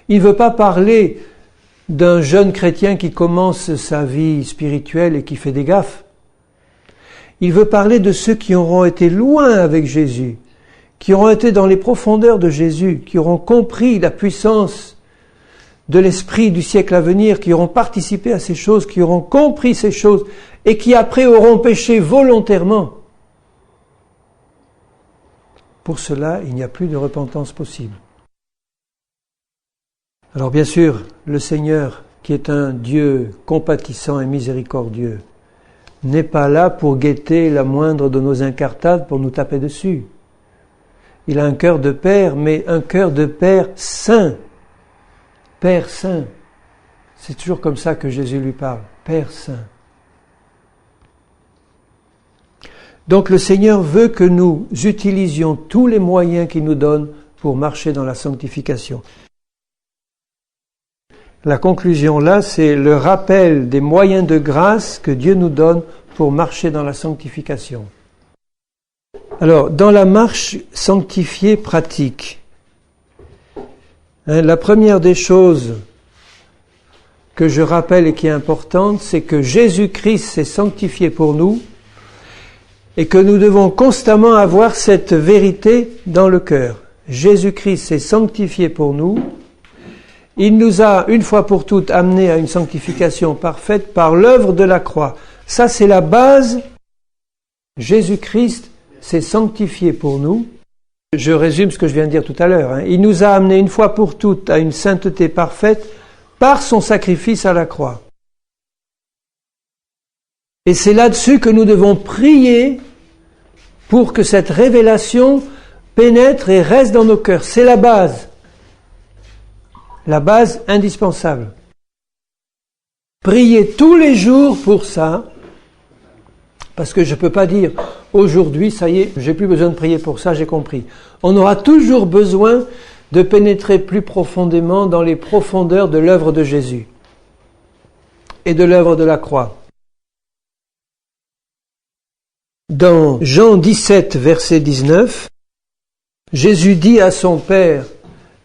Il ne veut pas parler d'un jeune chrétien qui commence sa vie spirituelle et qui fait des gaffes. Il veut parler de ceux qui auront été loin avec Jésus, qui auront été dans les profondeurs de Jésus, qui auront compris la puissance de l'esprit du siècle à venir, qui auront participé à ces choses, qui auront compris ces choses et qui après auront péché volontairement. Pour cela, il n'y a plus de repentance possible. Alors bien sûr, le Seigneur, qui est un Dieu compatissant et miséricordieux, n'est pas là pour guetter la moindre de nos incartades pour nous taper dessus. Il a un cœur de Père, mais un cœur de Père saint. Père saint. C'est toujours comme ça que Jésus lui parle. Père saint. Donc le Seigneur veut que nous utilisions tous les moyens qu'il nous donne pour marcher dans la sanctification. La conclusion là, c'est le rappel des moyens de grâce que Dieu nous donne pour marcher dans la sanctification. Alors, dans la marche sanctifiée pratique, la première des choses que je rappelle et qui est importante, c'est que Jésus-Christ s'est sanctifié pour nous et que nous devons constamment avoir cette vérité dans le cœur. Jésus-Christ s'est sanctifié pour nous. Il nous a, une fois pour toutes, amenés à une sanctification parfaite par l'œuvre de la croix. Ça, c'est la base. Jésus-Christ s'est sanctifié pour nous. Je résume ce que je viens de dire tout à l'heure. Il nous a amenés une fois pour toutes à une sainteté parfaite par son sacrifice à la croix. Et c'est là-dessus que nous devons prier pour que cette révélation pénètre et reste dans nos cœurs. C'est la base indispensable. Priez tous les jours pour ça, parce que je ne peux pas dire aujourd'hui, ça y est, j'ai plus besoin de prier pour ça, j'ai compris. On aura toujours besoin de pénétrer plus profondément dans les profondeurs de l'œuvre de Jésus et de l'œuvre de la croix. Dans Jean 17, verset 19, Jésus dit à son Père,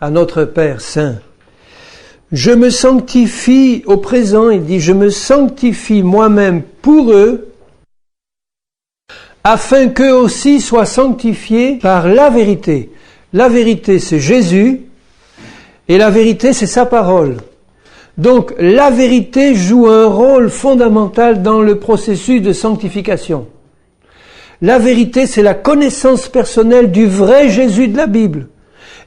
à notre Père Saint, « Je me sanctifie au présent, il dit, je me sanctifie moi-même pour eux, afin qu'eux aussi soient sanctifiés par la vérité. » La vérité, c'est Jésus, et la vérité, c'est sa parole. Donc, la vérité joue un rôle fondamental dans le processus de sanctification. La vérité, c'est la connaissance personnelle du vrai Jésus de la Bible,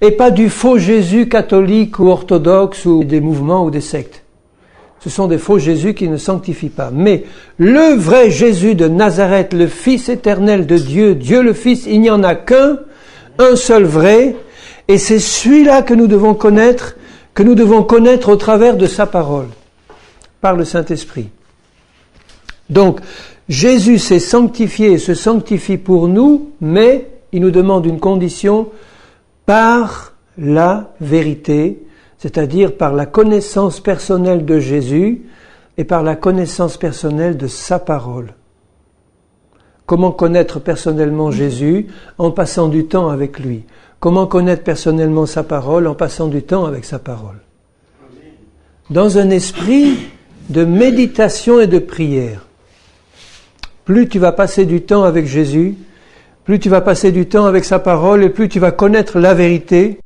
et pas du faux Jésus catholique ou orthodoxe ou des mouvements ou des sectes. Ce sont des faux Jésus qui ne sanctifient pas. Mais le vrai Jésus de Nazareth, le Fils éternel de Dieu, Dieu le Fils, il n'y en a qu'un, un seul vrai, et c'est celui-là que nous devons connaître au travers de sa parole, par le Saint-Esprit. Donc, Jésus s'est sanctifié et se sanctifie pour nous, mais il nous demande une condition par la vérité, c'est-à-dire par la connaissance personnelle de Jésus et par la connaissance personnelle de sa parole. Comment connaître personnellement Jésus? En passant du temps avec lui. Comment connaître personnellement sa parole? En passant du temps avec sa parole. Dans un esprit de méditation et de prière. Plus tu vas passer du temps avec Jésus, plus tu vas passer du temps avec sa parole et plus tu vas connaître la vérité,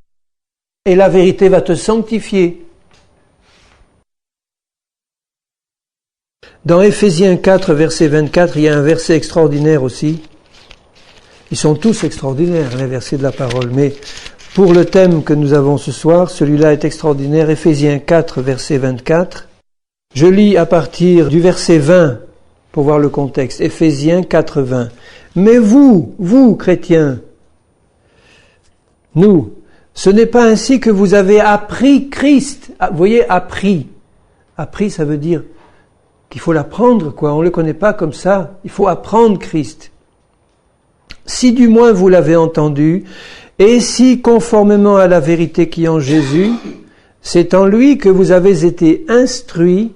et la vérité va te sanctifier. Dans Éphésiens 4, verset 24, il y a un verset extraordinaire aussi. Ils sont tous extraordinaires, les versets de la parole, mais pour le thème que nous avons ce soir, celui-là est extraordinaire. Éphésiens 4, verset 24. Je lis à partir du verset 20 pour voir le contexte. Éphésiens 4, 20. Mais vous, chrétiens, nous, ce n'est pas ainsi que vous avez appris Christ. Vous voyez, appris. Appris, ça veut dire qu'il faut l'apprendre, quoi. On ne le connaît pas comme ça. Il faut apprendre Christ. Si du moins vous l'avez entendu, et si conformément à la vérité qui est en Jésus, c'est en lui que vous avez été instruits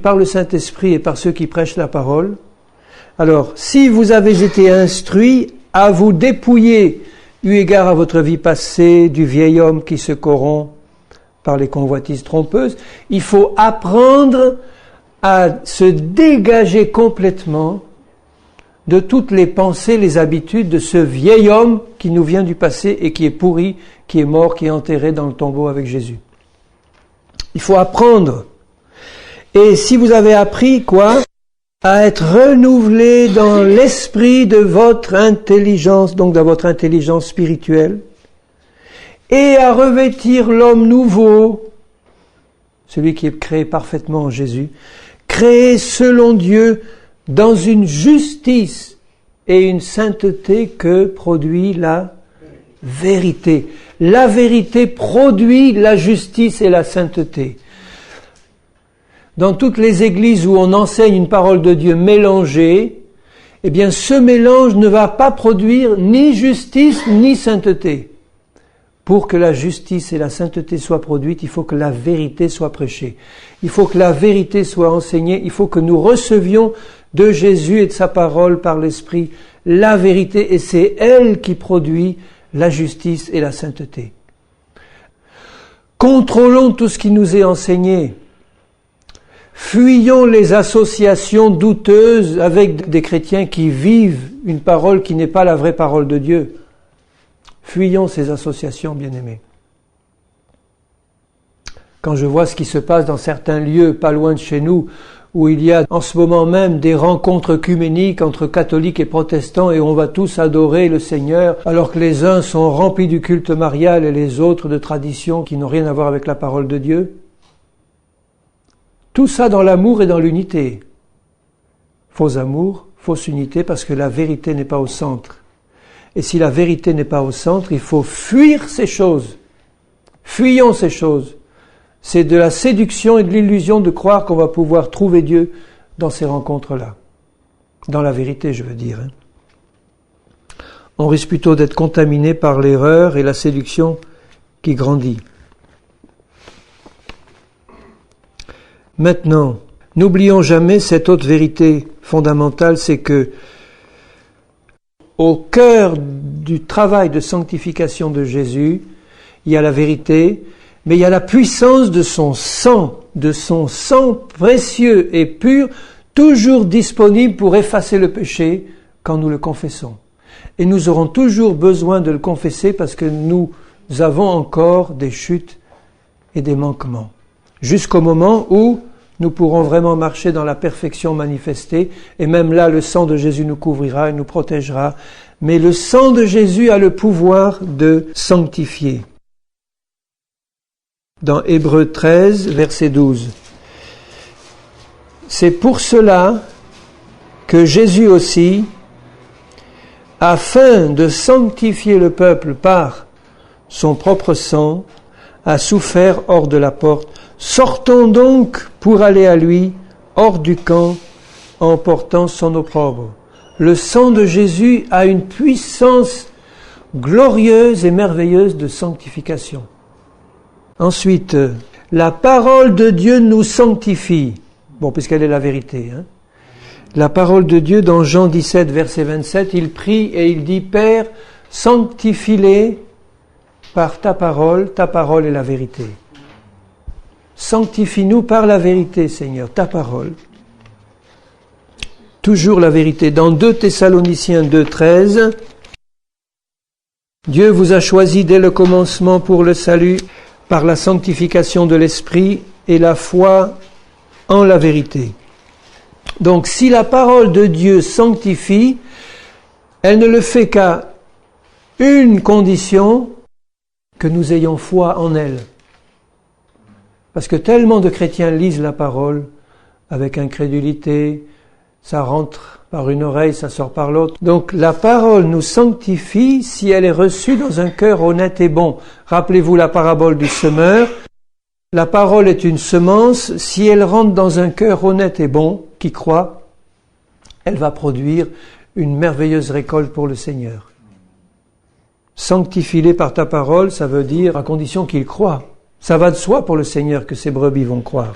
par le Saint-Esprit et par ceux qui prêchent la parole. Alors, si vous avez été instruits à vous dépouiller, eu égard à votre vie passée, du vieil homme qui se corrompt par les convoitises trompeuses, il faut apprendre à se dégager complètement de toutes les pensées, les habitudes de ce vieil homme qui nous vient du passé et qui est pourri, qui est mort, qui est enterré dans le tombeau avec Jésus. Il faut apprendre. Et si vous avez appris quoi? À être renouvelé dans l'esprit de votre intelligence, donc dans votre intelligence spirituelle, et à revêtir l'homme nouveau, celui qui est créé parfaitement en Jésus, créé selon Dieu dans une justice et une sainteté que produit la vérité. La vérité produit la justice et la sainteté. Dans toutes les églises où on enseigne une parole de Dieu mélangée, eh bien ce mélange ne va pas produire ni justice ni sainteté. Pour que la justice et la sainteté soient produites, il faut que la vérité soit prêchée. Il faut que la vérité soit enseignée. Il faut que nous recevions de Jésus et de sa parole par l'Esprit la vérité, et c'est elle qui produit la justice et la sainteté. Contrôlons tout ce qui nous est enseigné. Fuyons les associations douteuses avec des chrétiens qui vivent une parole qui n'est pas la vraie parole de Dieu. Fuyons ces associations, bien-aimés. Quand je vois ce qui se passe dans certains lieux pas loin de chez nous, où il y a en ce moment même des rencontres œcuméniques entre catholiques et protestants et on va tous adorer le Seigneur, alors que les uns sont remplis du culte marial et les autres de traditions qui n'ont rien à voir avec la parole de Dieu. Tout ça dans l'amour et dans l'unité. Faux amour, fausse unité, parce que la vérité n'est pas au centre. Et si la vérité n'est pas au centre, il faut fuir ces choses. Fuyons ces choses. C'est de la séduction et de l'illusion de croire qu'on va pouvoir trouver Dieu dans ces rencontres-là. Dans la vérité, je veux dire. On risque plutôt d'être contaminé par l'erreur et la séduction qui grandit. Maintenant, n'oublions jamais cette autre vérité fondamentale, c'est que au cœur du travail de sanctification de Jésus, il y a la vérité, mais il y a la puissance de son sang précieux et pur, toujours disponible pour effacer le péché quand nous le confessons. Et nous aurons toujours besoin de le confesser parce que nous avons encore des chutes et des manquements. Jusqu'au moment où nous pourrons vraiment marcher dans la perfection manifestée, et même là, le sang de Jésus nous couvrira et nous protégera. Mais le sang de Jésus a le pouvoir de sanctifier. Dans Hébreux 13, verset 12. C'est pour cela que Jésus aussi, afin de sanctifier le peuple par son propre sang, a souffert hors de la porte. Sortons donc pour aller à lui, hors du camp, en portant son opprobre. Le sang de Jésus a une puissance glorieuse et merveilleuse de sanctification. Ensuite, la parole de Dieu nous sanctifie. Bon, puisqu'elle est la vérité. La parole de Dieu, dans Jean 17, verset 27, il prie et il dit, Père, sanctifie-les par ta parole est la vérité. Sanctifie-nous par la vérité, Seigneur, ta parole. Toujours la vérité. Dans 2 Thessaloniciens 2, 13, Dieu vous a choisi dès le commencement pour le salut, par la sanctification de l'Esprit et la foi en la vérité. Donc, si la parole de Dieu sanctifie, elle ne le fait qu'à une condition, que nous ayons foi en elle. Parce que tellement de chrétiens lisent la parole avec incrédulité, ça rentre par une oreille, ça sort par l'autre. Donc la parole nous sanctifie si elle est reçue dans un cœur honnête et bon. Rappelez-vous la parabole du semeur. La parole est une semence. Si elle rentre dans un cœur honnête et bon, qui croit, elle va produire une merveilleuse récolte pour le Seigneur. Sanctifie-les par ta parole, ça veut dire à condition qu'ils croient. Ça va de soi pour le Seigneur que ses brebis vont croire.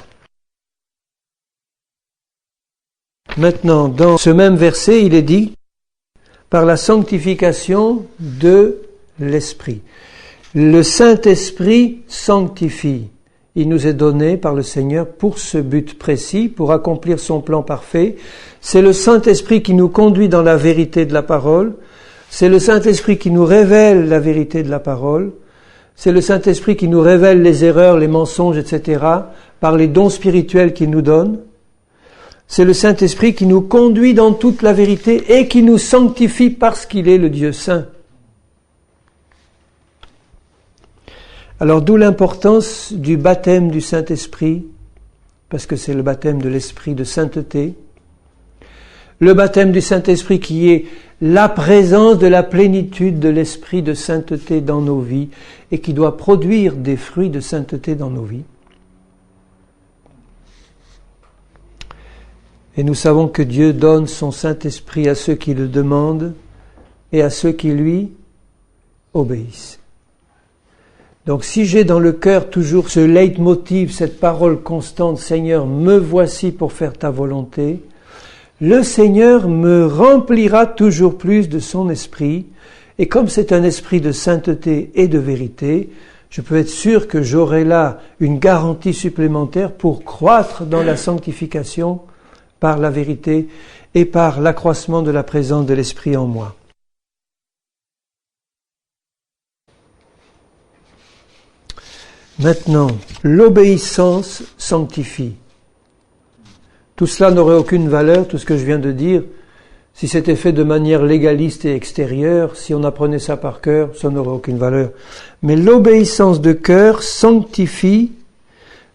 Maintenant, dans ce même verset, il est dit, par la sanctification de l'Esprit. Le Saint-Esprit sanctifie. Il nous est donné par le Seigneur pour ce but précis, pour accomplir son plan parfait. C'est le Saint-Esprit qui nous conduit dans la vérité de la parole. C'est le Saint-Esprit qui nous révèle la vérité de la parole. C'est le Saint-Esprit qui nous révèle les erreurs, les mensonges, etc., par les dons spirituels qu'il nous donne. C'est le Saint-Esprit qui nous conduit dans toute la vérité et qui nous sanctifie parce qu'il est le Dieu saint. Alors d'où l'importance du baptême du Saint-Esprit, parce que c'est le baptême de l'Esprit de sainteté. Le baptême du Saint-Esprit qui est la présence de la plénitude de l'Esprit de sainteté dans nos vies et qui doit produire des fruits de sainteté dans nos vies. Et nous savons que Dieu donne son Saint-Esprit à ceux qui le demandent et à ceux qui lui obéissent. Donc si j'ai dans le cœur toujours ce leitmotiv, cette parole constante, Seigneur, me voici pour faire ta volonté, le Seigneur me remplira toujours plus de son esprit, et comme c'est un esprit de sainteté et de vérité, je peux être sûr que j'aurai là une garantie supplémentaire pour croître dans la sanctification par la vérité et par l'accroissement de la présence de l'Esprit en moi. Maintenant, l'obéissance sanctifie. Tout cela n'aurait aucune valeur, tout ce que je viens de dire, si c'était fait de manière légaliste et extérieure, si on apprenait ça par cœur, ça n'aurait aucune valeur. Mais l'obéissance de cœur sanctifie.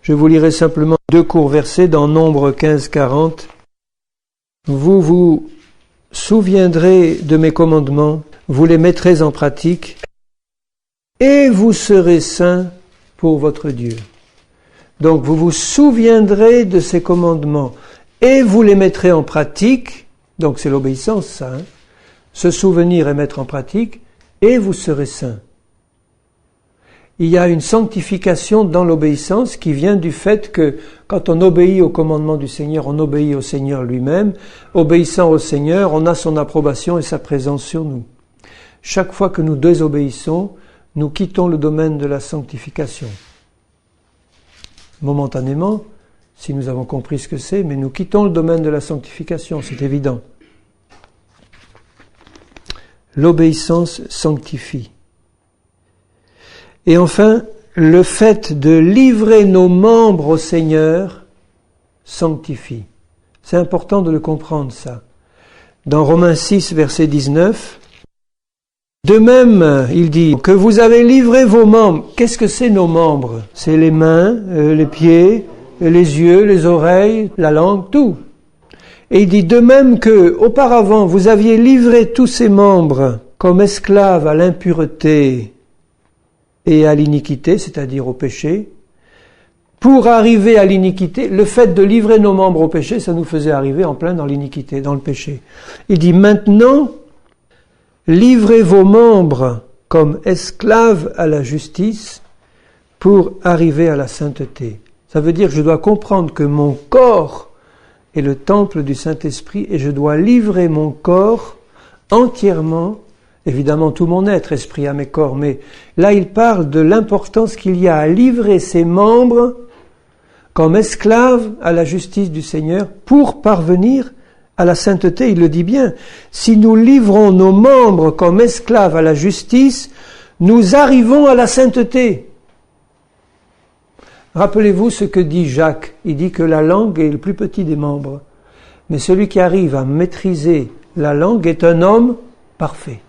Je vous lirai simplement 2 courts versets dans Nombre 15-40. Vous vous souviendrez de mes commandements, vous les mettrez en pratique, et vous serez saints pour votre Dieu. Donc vous vous souviendrez de ces commandements, et vous les mettrez en pratique. Donc c'est l'obéissance, ça. Se souvenir et mettre en pratique, et vous serez saints. Il y a une sanctification dans l'obéissance qui vient du fait que quand on obéit au commandement du Seigneur, on obéit au Seigneur lui-même. Obéissant au Seigneur, on a son approbation et sa présence sur nous. Chaque fois que nous désobéissons, nous quittons le domaine de la sanctification. Momentanément, si nous avons compris ce que c'est, mais nous quittons le domaine de la sanctification, c'est évident. L'obéissance sanctifie. Et enfin, le fait de livrer nos membres au Seigneur sanctifie. C'est important de le comprendre, ça. Dans Romains 6, verset 19, de même, il dit que vous avez livré vos membres. Qu'est-ce que c'est nos membres? C'est les mains, les pieds, les yeux, les oreilles, la langue, tout. Et il dit de même que, auparavant, vous aviez livré tous ces membres comme esclaves à l'impureté et à l'iniquité, c'est-à-dire au péché. Pour arriver à l'iniquité, le fait de livrer nos membres au péché, ça nous faisait arriver en plein dans l'iniquité, dans le péché. Il dit maintenant, livrez vos membres comme esclaves à la justice pour arriver à la sainteté. Ça veut dire que je dois comprendre que mon corps est le temple du Saint-Esprit et je dois livrer mon corps entièrement, évidemment tout mon être, esprit, âme et corps, mais là il parle de l'importance qu'il y a à livrer ses membres comme esclaves à la justice du Seigneur pour parvenir à la sainteté. Il le dit bien, si nous livrons nos membres comme esclaves à la justice, nous arrivons à la sainteté. Rappelez-vous ce que dit Jacques. Il dit que la langue est le plus petit des membres. Mais celui qui arrive à maîtriser la langue est un homme parfait.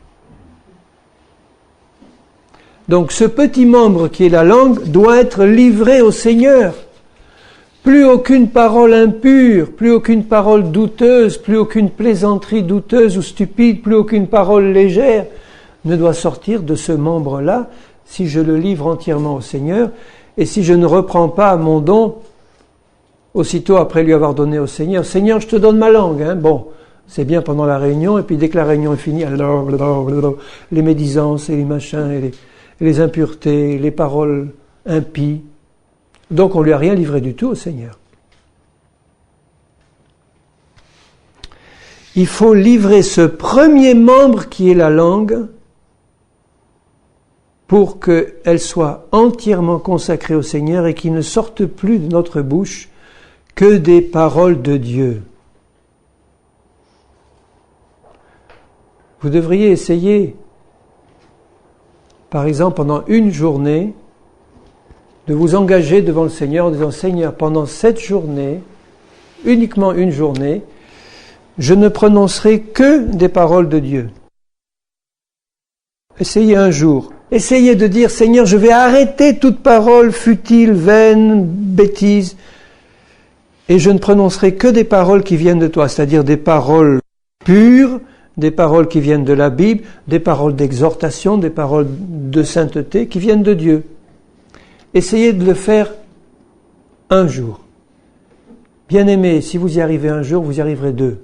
Donc ce petit membre qui est la langue doit être livré au Seigneur. Plus aucune parole impure, plus aucune parole douteuse, plus aucune plaisanterie douteuse ou stupide, plus aucune parole légère ne doit sortir de ce membre-là si je le livre entièrement au Seigneur. Et si je ne reprends pas mon don, aussitôt après lui avoir donné au Seigneur, « Seigneur, je te donne ma langue. » Bon, c'est bien pendant la réunion, et puis dès que la réunion est finie, les médisances et les machins, et les impuretés, les paroles impies. Donc on ne lui a rien livré du tout au Seigneur. Il faut livrer ce premier membre qui est la langue, pour qu'elle soit entièrement consacrée au Seigneur et qu'il ne sorte plus de notre bouche que des paroles de Dieu. Vous devriez essayer, par exemple, pendant une journée, de vous engager devant le Seigneur en disant « Seigneur, pendant cette journée, uniquement une journée, je ne prononcerai que des paroles de Dieu. » Essayez un jour. Essayez de dire, Seigneur, je vais arrêter toute parole futile, vaine, bêtise, et je ne prononcerai que des paroles qui viennent de toi, c'est-à-dire des paroles pures, des paroles qui viennent de la Bible, des paroles d'exhortation, des paroles de sainteté qui viennent de Dieu. Essayez de le faire un jour. Bien-aimés, si vous y arrivez un jour, vous y arriverez 2.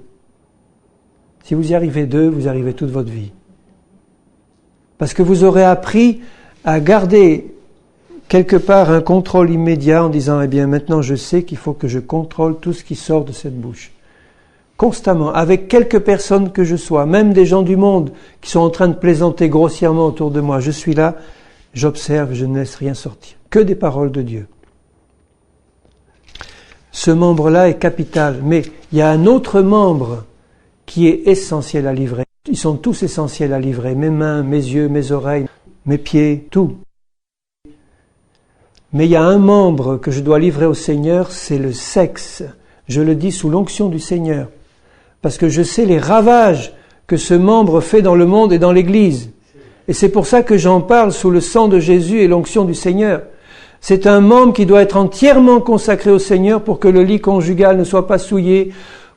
Si vous y arrivez 2, vous y arrivez toute votre vie. Parce que vous aurez appris à garder quelque part un contrôle immédiat en disant, eh bien maintenant je sais qu'il faut que je contrôle tout ce qui sort de cette bouche. Constamment, avec quelques personnes que je sois, même des gens du monde qui sont en train de plaisanter grossièrement autour de moi, je suis là, j'observe, je ne laisse rien sortir. Que des paroles de Dieu. Ce membre-là est capital, mais il y a un autre membre qui est essentiel à livrer. Ils sont tous essentiels à livrer, mes mains, mes yeux, mes oreilles, mes pieds, tout. Mais il y a un membre que je dois livrer au Seigneur, c'est le sexe. Je le dis sous l'onction du Seigneur, parce que je sais les ravages que ce membre fait dans le monde et dans l'Église. Et c'est pour ça que j'en parle sous le sang de Jésus et l'onction du Seigneur. C'est un membre qui doit être entièrement consacré au Seigneur pour que le lit conjugal ne soit pas souillé,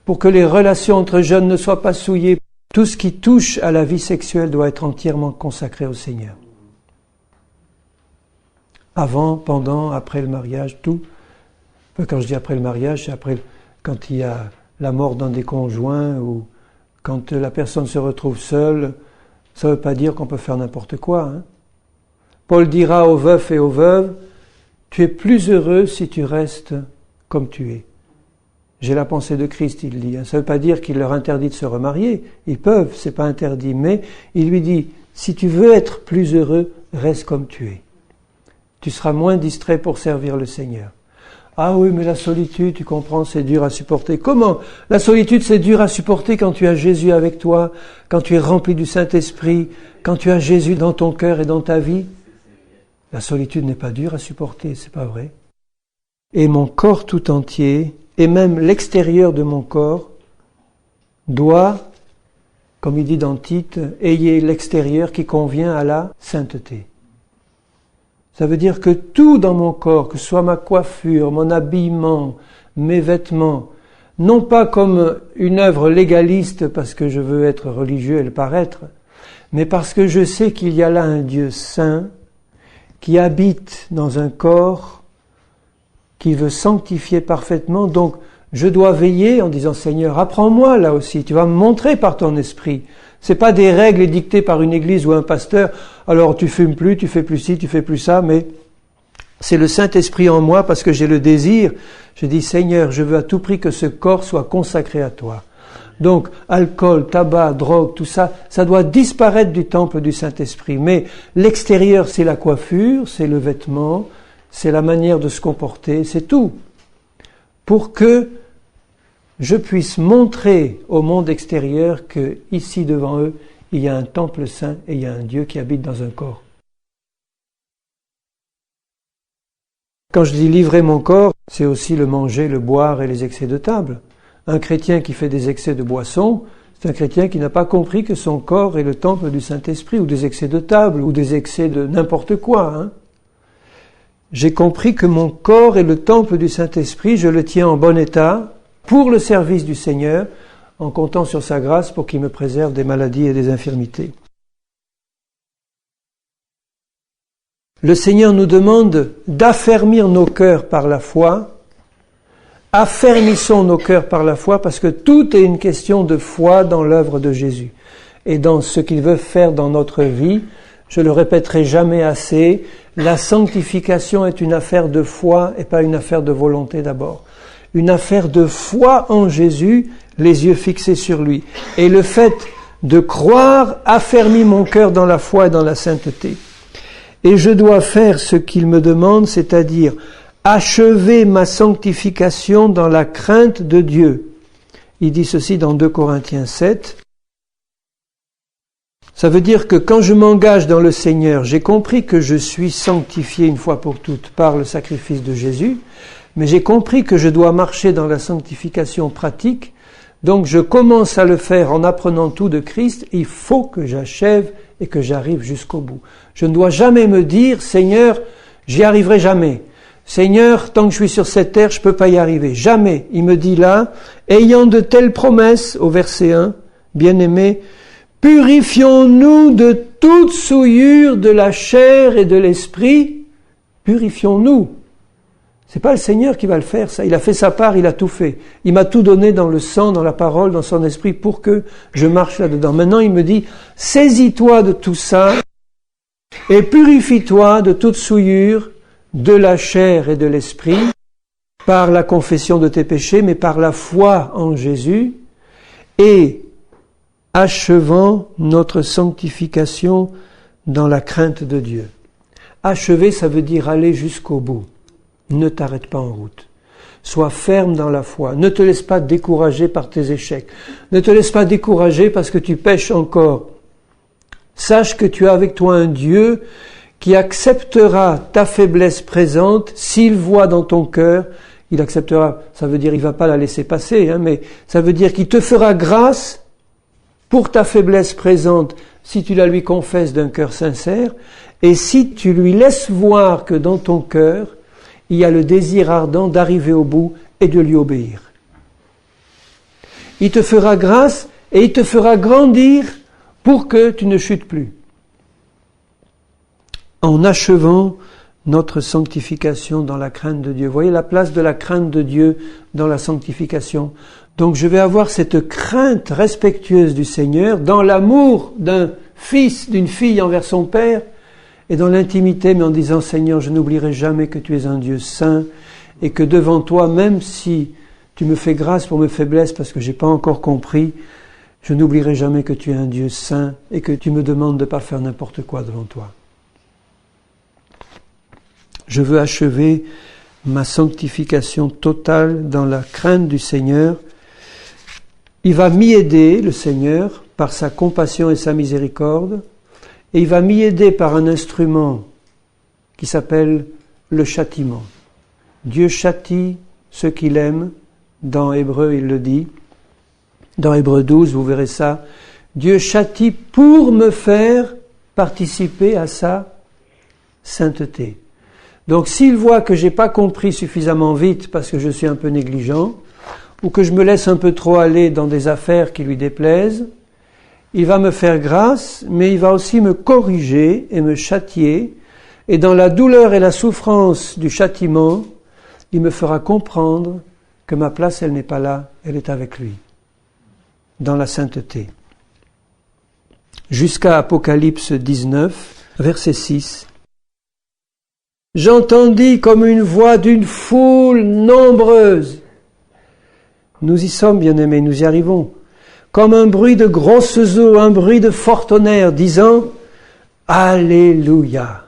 pour que les relations entre jeunes ne soient pas souillées. Tout ce qui touche à la vie sexuelle doit être entièrement consacré au Seigneur. Avant, pendant, après le mariage, tout. Quand je dis après le mariage, c'est après, quand il y a la mort d'un des conjoints ou quand la personne se retrouve seule. Ça ne veut pas dire qu'on peut faire n'importe quoi. Hein. Paul dira aux veufs et aux veuves, tu es plus heureux si tu restes comme tu es. J'ai la pensée de Christ, il dit. Ça ne veut pas dire qu'il leur interdit de se remarier. Ils peuvent, c'est pas interdit. Mais il lui dit, si tu veux être plus heureux, reste comme tu es. Tu seras moins distrait pour servir le Seigneur. Ah oui, mais la solitude, tu comprends, c'est dur à supporter. Comment? La solitude, c'est dur à supporter quand tu as Jésus avec toi, quand tu es rempli du Saint-Esprit, quand tu as Jésus dans ton cœur et dans ta vie. La solitude n'est pas dure à supporter, c'est pas vrai. Et mon corps tout entier, et même l'extérieur de mon corps, doit, comme il dit dans Tite, ayez l'extérieur qui convient à la sainteté. Ça veut dire que tout dans mon corps, que ce soit ma coiffure, mon habillement, mes vêtements, non pas comme une œuvre légaliste parce que je veux être religieux et le paraître, mais parce que je sais qu'il y a là un Dieu saint qui habite dans un corps qui veut sanctifier parfaitement. Donc je dois veiller en disant, Seigneur, apprends-moi là aussi, tu vas me montrer par ton esprit. C'est pas des règles dictées par une église ou un pasteur, alors tu fumes plus, tu fais plus ci, tu fais plus ça, mais c'est le Saint-Esprit en moi parce que j'ai le désir. Je dis, Seigneur, je veux à tout prix que ce corps soit consacré à toi. Donc, alcool, tabac, drogue, tout ça, ça doit disparaître du temple du Saint-Esprit. Mais l'extérieur, c'est la coiffure, c'est le vêtement, c'est la manière de se comporter, c'est tout. Pour que je puisse montrer au monde extérieur que, ici devant eux, il y a un temple saint et il y a un Dieu qui habite dans un corps. Quand je dis livrer mon corps, c'est aussi le manger, le boire et les excès de table. Un chrétien qui fait des excès de boisson, c'est un chrétien qui n'a pas compris que son corps est le temple du Saint-Esprit, ou des excès de table, ou des excès de n'importe quoi. Hein. J'ai compris que mon corps est le temple du Saint-Esprit, je le tiens en bon état, pour le service du Seigneur, en comptant sur sa grâce pour qu'il me préserve des maladies et des infirmités. Le Seigneur nous demande d'affermir nos cœurs par la foi. Affermissons nos cœurs par la foi, parce que tout est une question de foi dans l'œuvre de Jésus. Et dans ce qu'il veut faire dans notre vie, je le répéterai jamais assez, la sanctification est une affaire de foi et pas une affaire de volonté d'abord. Une affaire de foi en Jésus, les yeux fixés sur lui. Et le fait de croire affermit mon cœur dans la foi et dans la sainteté. Et je dois faire ce qu'il me demande, c'est-à-dire achever ma sanctification dans la crainte de Dieu. Il dit ceci dans 2 Corinthiens 7. Ça veut dire que quand je m'engage dans le Seigneur, j'ai compris que je suis sanctifié une fois pour toutes par le sacrifice de Jésus, mais j'ai compris que je dois marcher dans la sanctification pratique, donc je commence à le faire en apprenant tout de Christ, et il faut que j'achève et que j'arrive jusqu'au bout. Je ne dois jamais me dire, Seigneur, j'y arriverai jamais. Seigneur, tant que je suis sur cette terre, je peux pas y arriver. Jamais. Il me dit là, ayant de telles promesses, au verset 1, bien-aimés, purifions-nous de toute souillure de la chair et de l'esprit. Purifions-nous. C'est pas le Seigneur qui va le faire, ça. Il a fait sa part, il a tout fait. Il m'a tout donné dans le sang, dans la parole, dans son esprit pour que je marche là-dedans. Maintenant, il me dit, saisis-toi de tout ça et purifie-toi de toute souillure de la chair et de l'esprit, par la confession de tes péchés, mais par la foi en Jésus, et achevant notre sanctification dans la crainte de Dieu. Achever, ça veut dire aller jusqu'au bout. Ne t'arrête pas en route. Sois ferme dans la foi. Ne te laisse pas décourager par tes échecs. Ne te laisse pas décourager parce que tu pèches encore. Sache que tu as avec toi un Dieu qui acceptera ta faiblesse présente s'il voit dans ton cœur. Il acceptera, ça veut dire il ne va pas la laisser passer, mais ça veut dire qu'il te fera grâce pour ta faiblesse présente si tu la lui confesses d'un cœur sincère et si tu lui laisses voir que dans ton cœur, il y a le désir ardent d'arriver au bout et de lui obéir. Il te fera grâce et il te fera grandir pour que tu ne chutes plus. En achevant notre sanctification dans la crainte de Dieu. Vous voyez la place de la crainte de Dieu dans la sanctification. Donc je vais avoir cette crainte respectueuse du Seigneur dans l'amour d'un fils, d'une fille envers son Père et dans l'intimité, mais en disant Seigneur, je n'oublierai jamais que tu es un Dieu saint et que devant toi, même si tu me fais grâce pour mes faiblesses parce que j'ai pas encore compris, je n'oublierai jamais que tu es un Dieu saint et que tu me demandes de pas faire n'importe quoi devant toi. Je veux achever ma sanctification totale dans la crainte du Seigneur. Il va m'y aider, le Seigneur, par sa compassion et sa miséricorde, et il va m'y aider par un instrument qui s'appelle le châtiment. Dieu châtie ceux qu'il aime, dans Hébreu il le dit, dans Hébreu 12 vous verrez ça, Dieu châtie pour me faire participer à sa sainteté. Donc s'il voit que j'ai pas compris suffisamment vite parce que je suis un peu négligent, ou que je me laisse un peu trop aller dans des affaires qui lui déplaisent, il va me faire grâce, mais il va aussi me corriger et me châtier, et dans la douleur et la souffrance du châtiment, il me fera comprendre que ma place, elle n'est pas là, elle est avec lui, dans la sainteté. Jusqu'à Apocalypse 19, verset 6. J'entendis comme une voix d'une foule nombreuse. Nous y sommes, bien-aimés, nous y arrivons. Comme un bruit de grosses eaux, un bruit de fort tonnerre, disant « Alléluia ».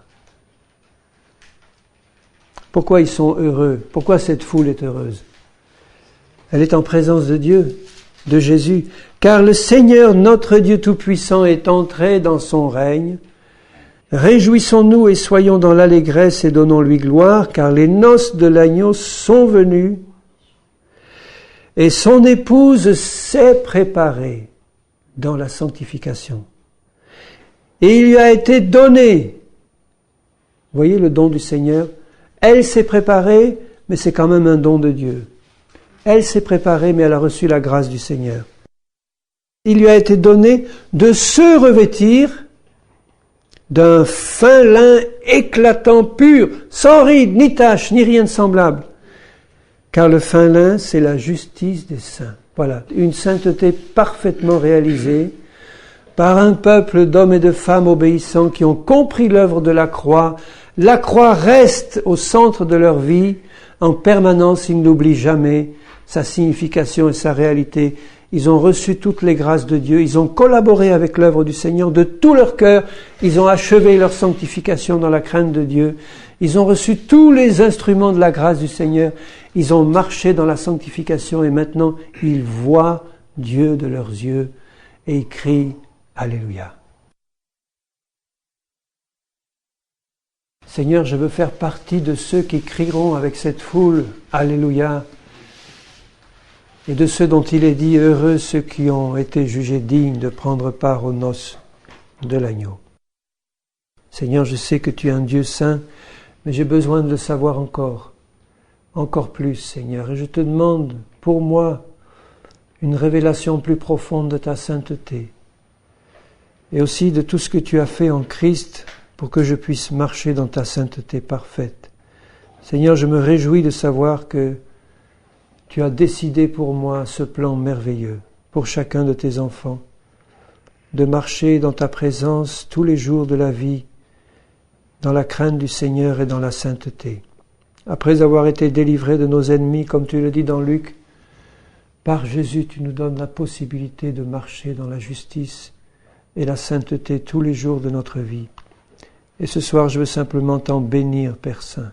Pourquoi ils sont heureux? Pourquoi cette foule est heureuse? Elle est en présence de Dieu, de Jésus. Car le Seigneur, notre Dieu Tout-Puissant, est entré dans son règne. Réjouissons-nous et soyons dans l'allégresse et donnons-lui gloire, car les noces de l'agneau sont venues et son épouse s'est préparée dans la sanctification. Et il lui a été donné, vous voyez le don du Seigneur, elle s'est préparée, mais c'est quand même un don de Dieu. Elle s'est préparée, mais elle a reçu la grâce du Seigneur. Il lui a été donné de se revêtir d'un fin lin éclatant, pur, sans rides, ni taches, ni rien de semblable. Car le fin lin, c'est la justice des saints. Voilà, une sainteté parfaitement réalisée par un peuple d'hommes et de femmes obéissants qui ont compris l'œuvre de la croix. La croix reste au centre de leur vie. En permanence, ils n'oublient jamais sa signification et sa réalité. Ils ont reçu toutes les grâces de Dieu, ils ont collaboré avec l'œuvre du Seigneur de tout leur cœur, ils ont achevé leur sanctification dans la crainte de Dieu, ils ont reçu tous les instruments de la grâce du Seigneur, ils ont marché dans la sanctification et maintenant ils voient Dieu de leurs yeux et ils crient Alléluia. Seigneur, je veux faire partie de ceux qui crieront avec cette foule Alléluia. Et de ceux dont il est dit, heureux ceux qui ont été jugés dignes de prendre part aux noces de l'agneau. Seigneur, je sais que tu es un Dieu saint, mais j'ai besoin de le savoir encore plus, Seigneur. Et je te demande, pour moi, une révélation plus profonde de ta sainteté. Et aussi de tout ce que tu as fait en Christ pour que je puisse marcher dans ta sainteté parfaite. Seigneur, je me réjouis de savoir que tu as décidé pour moi ce plan merveilleux, pour chacun de tes enfants, de marcher dans ta présence tous les jours de la vie dans la crainte du Seigneur et dans la sainteté. Après avoir été délivrés de nos ennemis, comme tu le dis dans Luc, par Jésus, tu nous donnes la possibilité de marcher dans la justice et la sainteté tous les jours de notre vie. Et ce soir, je veux simplement t'en bénir, Père Saint,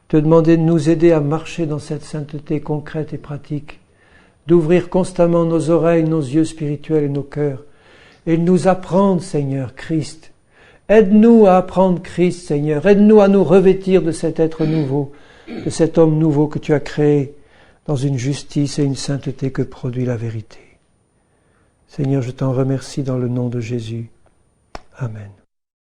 te demander de nous aider à marcher dans cette sainteté concrète et pratique, d'ouvrir constamment nos oreilles, nos yeux spirituels et nos cœurs, et de nous apprendre, Seigneur, Christ. Aide-nous à apprendre Christ, Seigneur. Aide-nous à nous revêtir de cet être nouveau, de cet homme nouveau que tu as créé dans une justice et une sainteté que produit la vérité. Seigneur, je t'en remercie dans le nom de Jésus. Amen.